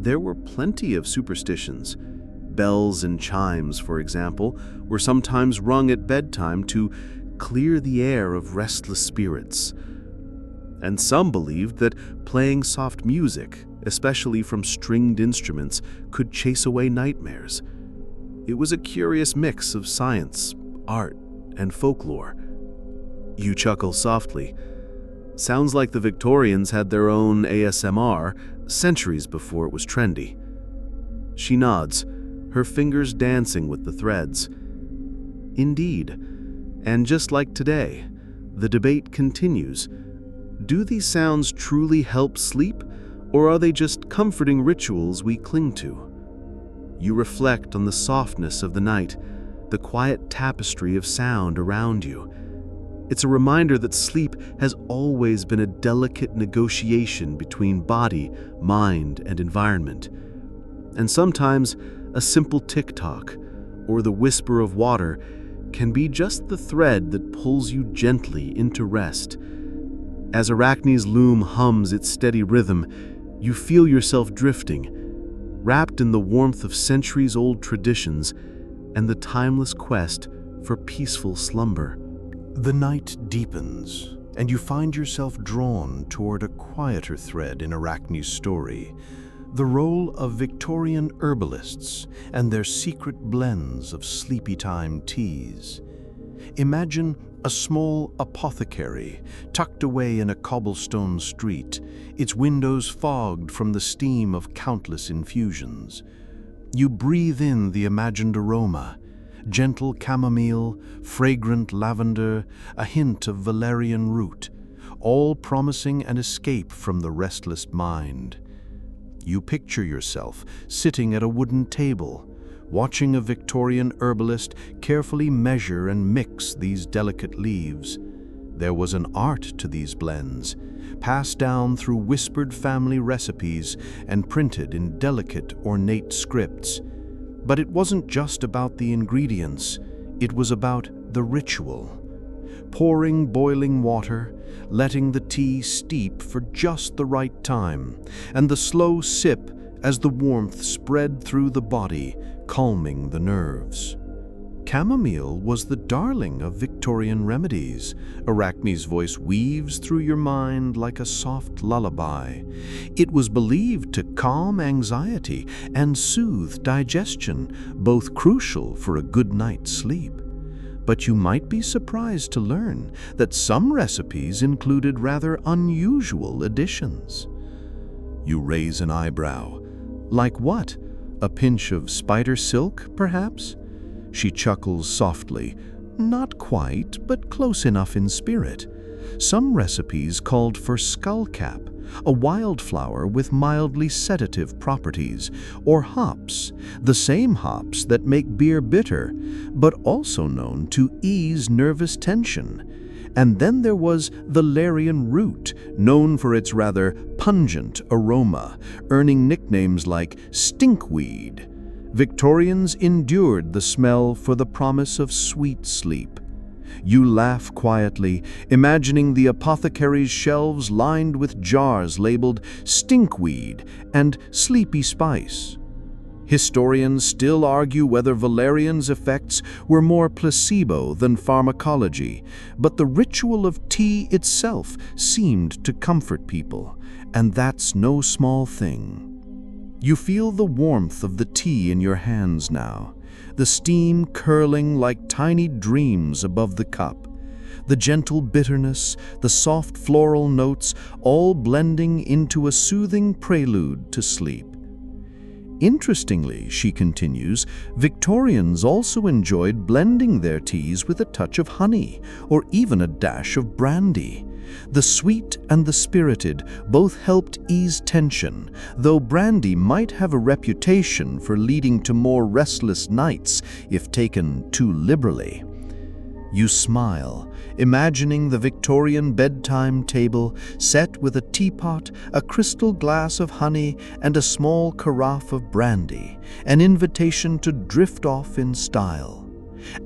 There were plenty of superstitions. Bells and chimes, for example, were sometimes rung at bedtime to clear the air of restless spirits. And some believed that playing soft music, especially from stringed instruments, could chase away nightmares. It was a curious mix of science, art, and folklore. You chuckle softly. Sounds like the Victorians had their own ASMR centuries before it was trendy. She nods, her fingers dancing with the threads. Indeed, and just like today, the debate continues. Do these sounds truly help sleep, or are they just comforting rituals we cling to? You reflect on the softness of the night, the quiet tapestry of sound around you. It's a reminder that sleep has always been a delicate negotiation between body, mind, and environment. And sometimes a simple tick-tock or the whisper of water can be just the thread that pulls you gently into rest. As Arachne's loom hums its steady rhythm, you feel yourself drifting, wrapped in the warmth of centuries-old traditions and the timeless quest for peaceful slumber. The night deepens, and you find yourself drawn toward a quieter thread in Arachne's story, the role of Victorian herbalists and their secret blends of sleepy-time teas. Imagine a small apothecary tucked away in a cobblestone street, its windows fogged from the steam of countless infusions. You breathe in the imagined aroma, gentle chamomile, fragrant lavender, a hint of valerian root, all promising an escape from the restless mind. You picture yourself sitting at a wooden table, watching a Victorian herbalist carefully measure and mix these delicate leaves. There was an art to these blends, passed down through whispered family recipes and printed in delicate, ornate scripts. But it wasn't just about the ingredients, it was about the ritual. Pouring boiling water, letting the tea steep for just the right time, and the slow sip as the warmth spread through the body, calming the nerves. Chamomile was the darling of Victorian remedies. Arachne's voice weaves through your mind like a soft lullaby. It was believed to calm anxiety and soothe digestion, both crucial for a good night's sleep. But you might be surprised to learn that some recipes included rather unusual additions. You raise an eyebrow. Like what? A pinch of spider silk, perhaps? She chuckles softly. Not quite, but close enough in spirit. Some recipes called for skullcap, a wildflower with mildly sedative properties, or hops, the same hops that make beer bitter, but also known to ease nervous tension. And then there was valerian root, known for its rather pungent aroma, earning nicknames like stinkweed. Victorians endured the smell for the promise of sweet sleep. You laugh quietly, imagining the apothecary's shelves lined with jars labeled stinkweed and sleepy spice. Historians still argue whether valerian's effects were more placebo than pharmacology, but the ritual of tea itself seemed to comfort people, and that's no small thing. You feel the warmth of the tea in your hands now, the steam curling like tiny dreams above the cup, the gentle bitterness, the soft floral notes, all blending into a soothing prelude to sleep. Interestingly, she continues, Victorians also enjoyed blending their teas with a touch of honey, or even a dash of brandy. The sweet and the spirited both helped ease tension, though brandy might have a reputation for leading to more restless nights if taken too liberally. You smile, imagining the Victorian bedtime table set with a teapot, a crystal glass of honey, and a small carafe of brandy, an invitation to drift off in style.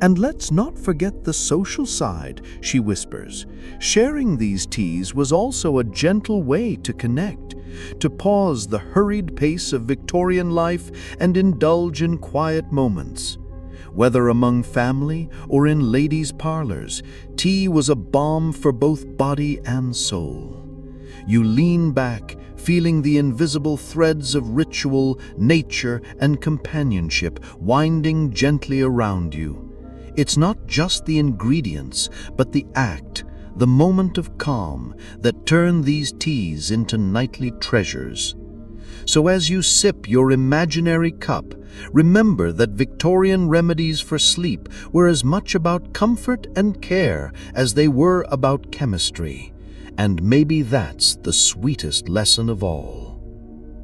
"And let's not forget the social side," she whispers. Sharing these teas was also a gentle way to connect, to pause the hurried pace of Victorian life and indulge in quiet moments. Whether among family or in ladies' parlors, tea was a balm for both body and soul. You lean back, feeling the invisible threads of ritual, nature, and companionship winding gently around you. It's not just the ingredients, but the act, the moment of calm, that turn these teas into nightly treasures. So as you sip your imaginary cup, remember that Victorian remedies for sleep were as much about comfort and care as they were about chemistry. And maybe that's the sweetest lesson of all.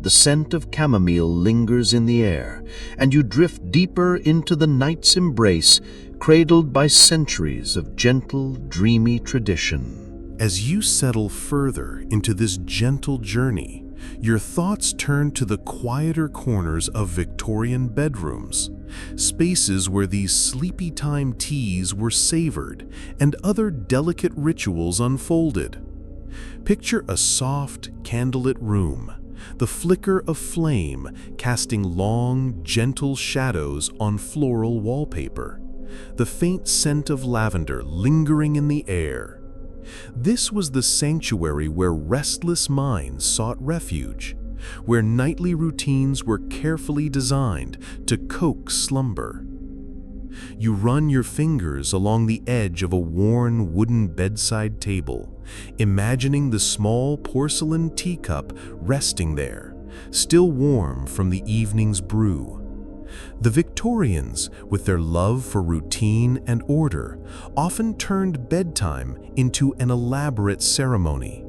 The scent of chamomile lingers in the air, and you drift deeper into the night's embrace, cradled by centuries of gentle, dreamy tradition. As you settle further into this gentle journey, your thoughts turn to the quieter corners of Victorian bedrooms, spaces where these sleepy time teas were savored and other delicate rituals unfolded. Picture a soft, candlelit room, the flicker of flame casting long, gentle shadows on floral wallpaper, the faint scent of lavender lingering in the air. This was the sanctuary where restless minds sought refuge, where nightly routines were carefully designed to coax slumber. You run your fingers along the edge of a worn wooden bedside table, imagining the small porcelain teacup resting there, still warm from the evening's brew. The Victorians, with their love for routine and order, often turned bedtime into an elaborate ceremony.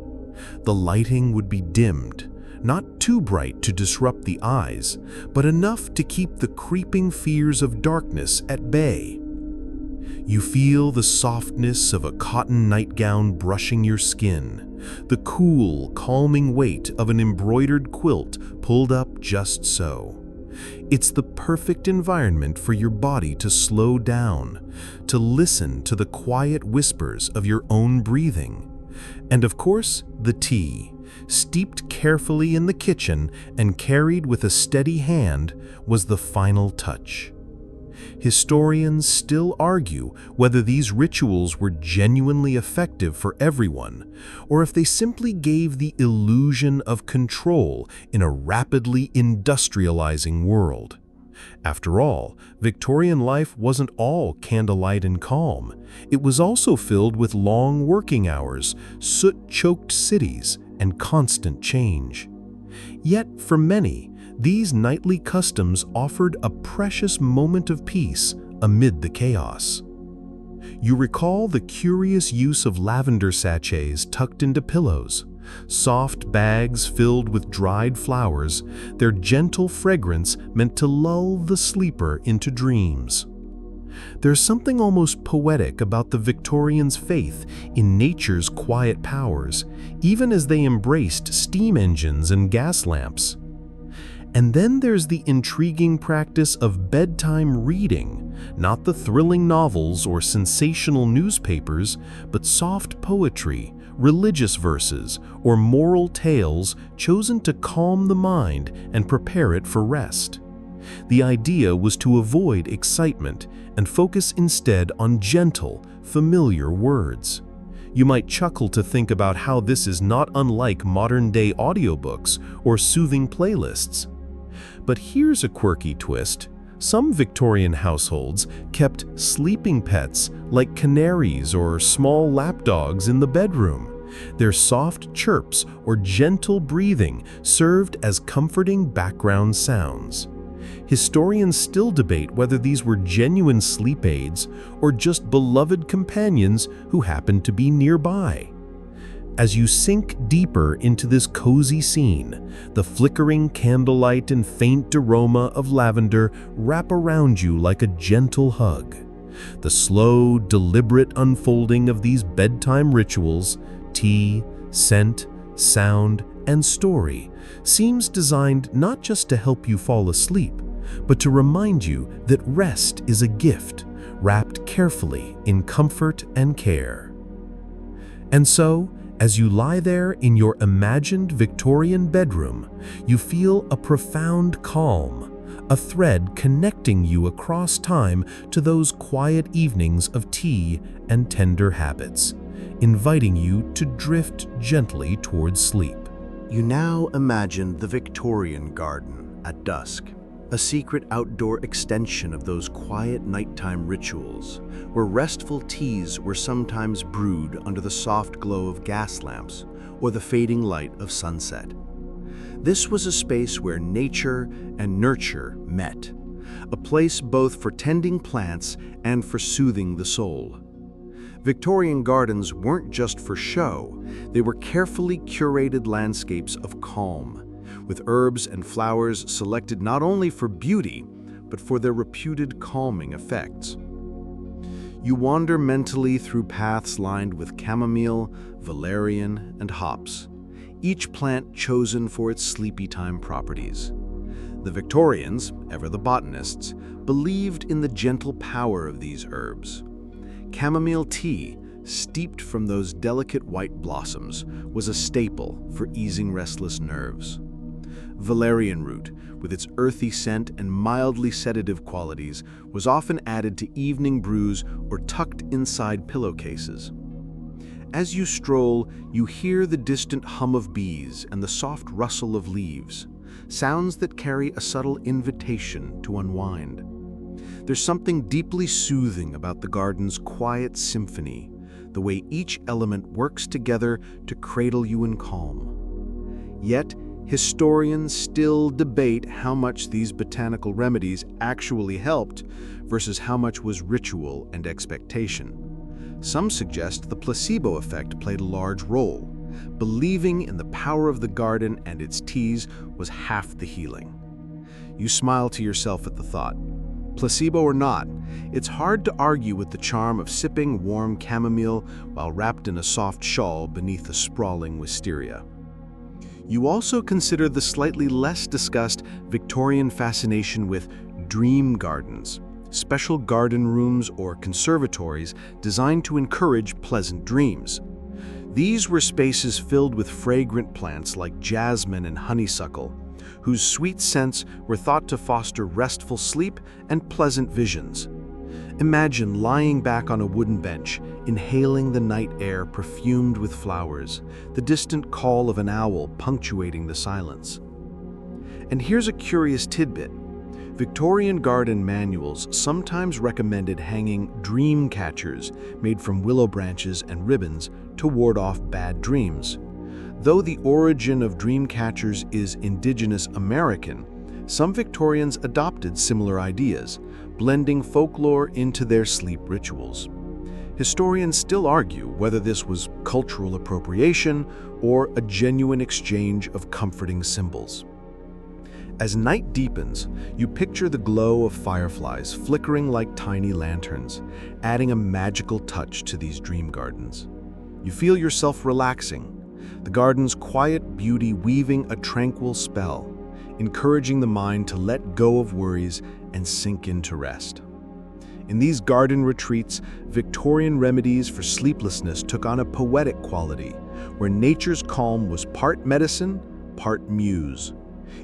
The lighting would be dimmed, not too bright to disrupt the eyes, but enough to keep the creeping fears of darkness at bay. You feel the softness of a cotton nightgown brushing your skin, the cool, calming weight of an embroidered quilt pulled up just so. It's the perfect environment for your body to slow down, to listen to the quiet whispers of your own breathing. And of course, the tea, steeped carefully in the kitchen and carried with a steady hand, was the final touch. Historians still argue whether these rituals were genuinely effective for everyone, or if they simply gave the illusion of control in a rapidly industrializing world. After all, Victorian life wasn't all candlelight and calm. It was also filled with long working hours, soot-choked cities, and constant change. Yet, for many, these nightly customs offered a precious moment of peace amid the chaos. You recall the curious use of lavender sachets tucked into pillows, soft bags filled with dried flowers, their gentle fragrance meant to lull the sleeper into dreams. There's something almost poetic about the Victorians' faith in nature's quiet powers, even as they embraced steam engines and gas lamps. And then there's the intriguing practice of bedtime reading, not the thrilling novels or sensational newspapers, but soft poetry, religious verses, or moral tales chosen to calm the mind and prepare it for rest. The idea was to avoid excitement and focus instead on gentle, familiar words. You might chuckle to think about how this is not unlike modern-day audiobooks or soothing playlists. But here's a quirky twist. Some Victorian households kept sleeping pets like canaries or small lapdogs in the bedroom. Their soft chirps or gentle breathing served as comforting background sounds. Historians still debate whether these were genuine sleep aids or just beloved companions who happened to be nearby. As you sink deeper into this cozy scene, the flickering candlelight and faint aroma of lavender wrap around you like a gentle hug. The slow, deliberate unfolding of these bedtime rituals, tea, scent, sound, and story, seems designed not just to help you fall asleep, but to remind you that rest is a gift, wrapped carefully in comfort and care. And so, as you lie there in your imagined Victorian bedroom, you feel a profound calm, a thread connecting you across time to those quiet evenings of tea and tender habits, inviting you to drift gently towards sleep. You now imagine the Victorian garden at dusk, a secret outdoor extension of those quiet nighttime rituals, where restful teas were sometimes brewed under the soft glow of gas lamps or the fading light of sunset. This was a space where nature and nurture met, a place both for tending plants and for soothing the soul. Victorian gardens weren't just for show, they were carefully curated landscapes of calm, with herbs and flowers selected not only for beauty, but for their reputed calming effects. You wander mentally through paths lined with chamomile, valerian, and hops, each plant chosen for its sleepy time properties. The Victorians, ever the botanists, believed in the gentle power of these herbs. Chamomile tea, steeped from those delicate white blossoms, was a staple for easing restless nerves. Valerian root, with its earthy scent and mildly sedative qualities, was often added to evening brews or tucked inside pillowcases. As you stroll, you hear the distant hum of bees and the soft rustle of leaves, sounds that carry a subtle invitation to unwind. There's something deeply soothing about the garden's quiet symphony, the way each element works together to cradle you in calm. Yet, historians still debate how much these botanical remedies actually helped versus how much was ritual and expectation. Some suggest the placebo effect played a large role. Believing in the power of the garden and its teas was half the healing. You smile to yourself at the thought. Placebo or not, it's hard to argue with the charm of sipping warm chamomile while wrapped in a soft shawl beneath a sprawling wisteria. You also consider the slightly less discussed Victorian fascination with dream gardens, special garden rooms or conservatories designed to encourage pleasant dreams. These were spaces filled with fragrant plants like jasmine and honeysuckle, whose sweet scents were thought to foster restful sleep and pleasant visions. Imagine lying back on a wooden bench, inhaling the night air perfumed with flowers, the distant call of an owl punctuating the silence. And here's a curious tidbit. Victorian garden manuals sometimes recommended hanging dream catchers made from willow branches and ribbons to ward off bad dreams. Though the origin of dream catchers is indigenous American, some Victorians adopted similar ideas, blending folklore into their sleep rituals. Historians still argue whether this was cultural appropriation or a genuine exchange of comforting symbols. As night deepens, you picture the glow of fireflies flickering like tiny lanterns, adding a magical touch to these dream gardens. You feel yourself relaxing, the garden's quiet beauty weaving a tranquil spell, encouraging the mind to let go of worries and sink into rest. In these garden retreats, Victorian remedies for sleeplessness took on a poetic quality, where nature's calm was part medicine, part muse.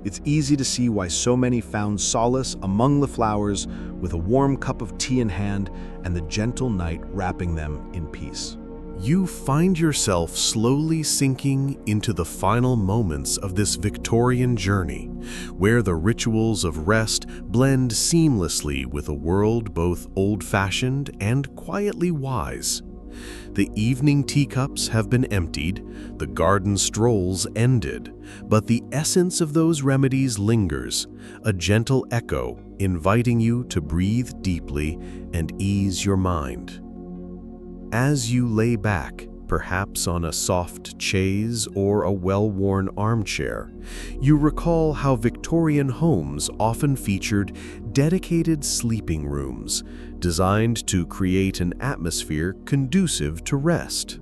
It's easy to see why so many found solace among the flowers with a warm cup of tea in hand and the gentle night wrapping them in peace. You find yourself slowly sinking into the final moments of this Victorian journey, where the rituals of rest blend seamlessly with a world both old-fashioned and quietly wise. The evening teacups have been emptied, the garden strolls ended, but the essence of those remedies lingers, a gentle echo inviting you to breathe deeply and ease your mind. As you lay back, perhaps on a soft chaise or a well-worn armchair, you recall how Victorian homes often featured dedicated sleeping rooms designed to create an atmosphere conducive to rest.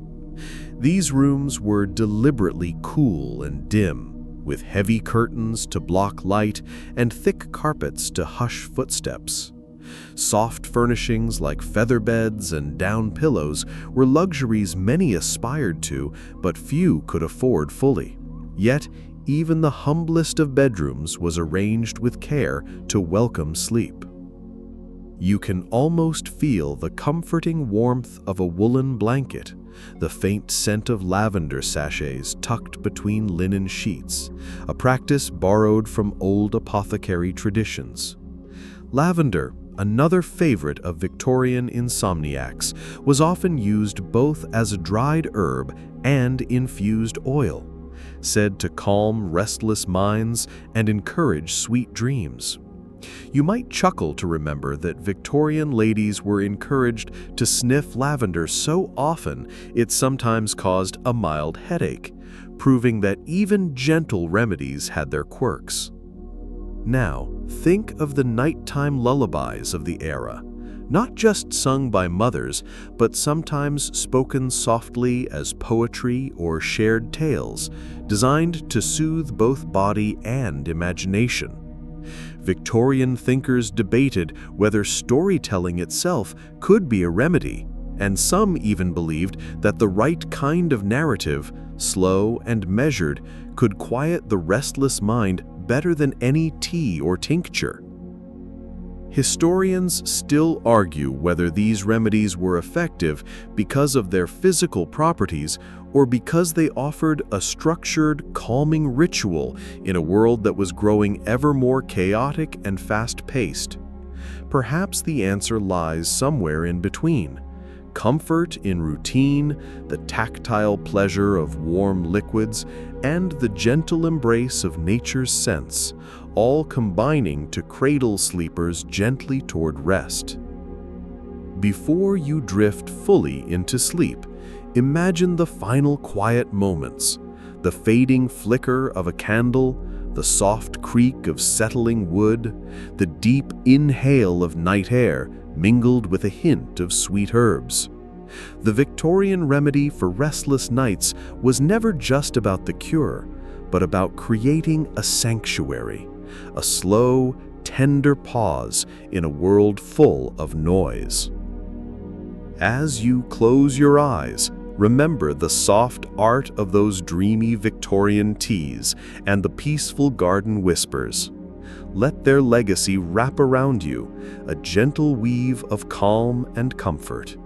These rooms were deliberately cool and dim, with heavy curtains to block light and thick carpets to hush footsteps. Soft furnishings like feather beds and down pillows were luxuries many aspired to, but few could afford fully. Yet, even the humblest of bedrooms was arranged with care to welcome sleep. You can almost feel the comforting warmth of a woolen blanket, the faint scent of lavender sachets tucked between linen sheets, a practice borrowed from old apothecary traditions. Lavender, another favorite of Victorian insomniacs, was often used both as a dried herb and infused oil, said to calm restless minds and encourage sweet dreams. You might chuckle to remember that Victorian ladies were encouraged to sniff lavender so often it sometimes caused a mild headache, proving that even gentle remedies had their quirks. Now, think of the nighttime lullabies of the era, not just sung by mothers, but sometimes spoken softly as poetry or shared tales, designed to soothe both body and imagination. Victorian thinkers debated whether storytelling itself could be a remedy, and some even believed that the right kind of narrative, slow and measured, could quiet the restless mind better than any tea or tincture. Historians still argue whether these remedies were effective because of their physical properties or because they offered a structured, calming ritual in a world that was growing ever more chaotic and fast-paced. Perhaps the answer lies somewhere in between. Comfort in routine, the tactile pleasure of warm liquids, and the gentle embrace of nature's scents, all combining to cradle sleepers gently toward rest. Before you drift fully into sleep, imagine the final quiet moments, the fading flicker of a candle, the soft creak of settling wood, the deep inhale of night air mingled with a hint of sweet herbs. The Victorian remedy for restless nights was never just about the cure, but about creating a sanctuary, a slow, tender pause in a world full of noise. As you close your eyes, remember the soft art of those dreamy Victorian teas and the peaceful garden whispers. Let their legacy wrap around you, a gentle weave of calm and comfort.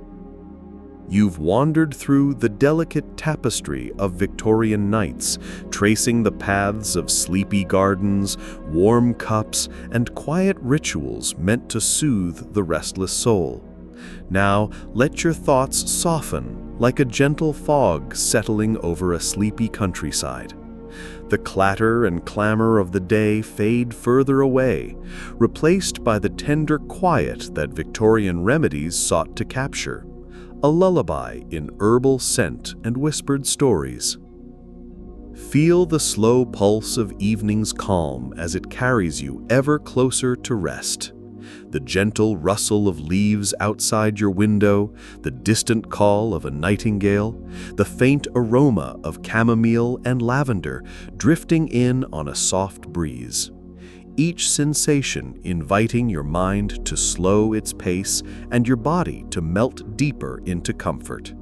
You've wandered through the delicate tapestry of Victorian nights, tracing the paths of sleepy gardens, warm cups, and quiet rituals meant to soothe the restless soul. Now, let your thoughts soften like a gentle fog settling over a sleepy countryside. The clatter and clamor of the day fade further away, replaced by the tender quiet that Victorian remedies sought to capture. A lullaby in herbal scent and whispered stories. Feel the slow pulse of evening's calm as it carries you ever closer to rest. The gentle rustle of leaves outside your window, the distant call of a nightingale, the faint aroma of chamomile and lavender drifting in on a soft breeze. Each sensation inviting your mind to slow its pace and your body to melt deeper into comfort.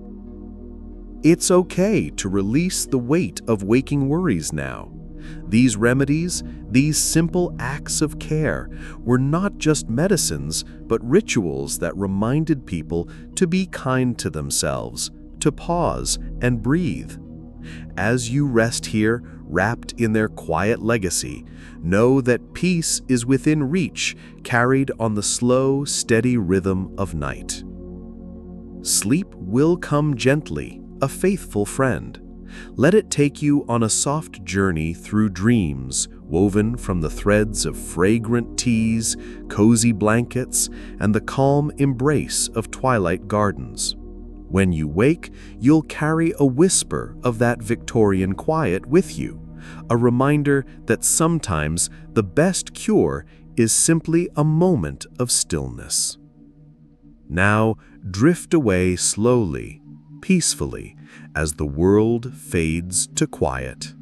It's okay to release the weight of waking worries now. These remedies, these simple acts of care, were not just medicines, but rituals that reminded people to be kind to themselves, to pause and breathe. As you rest here, wrapped in their quiet legacy, know that peace is within reach, carried on the slow, steady rhythm of night. Sleep will come gently, a faithful friend. Let it take you on a soft journey through dreams woven from the threads of fragrant teas, cozy blankets, and the calm embrace of twilight gardens. When you wake, you'll carry a whisper of that Victorian quiet with you, a reminder that sometimes the best cure is simply a moment of stillness. Now, drift away slowly, peacefully, as the world fades to quiet.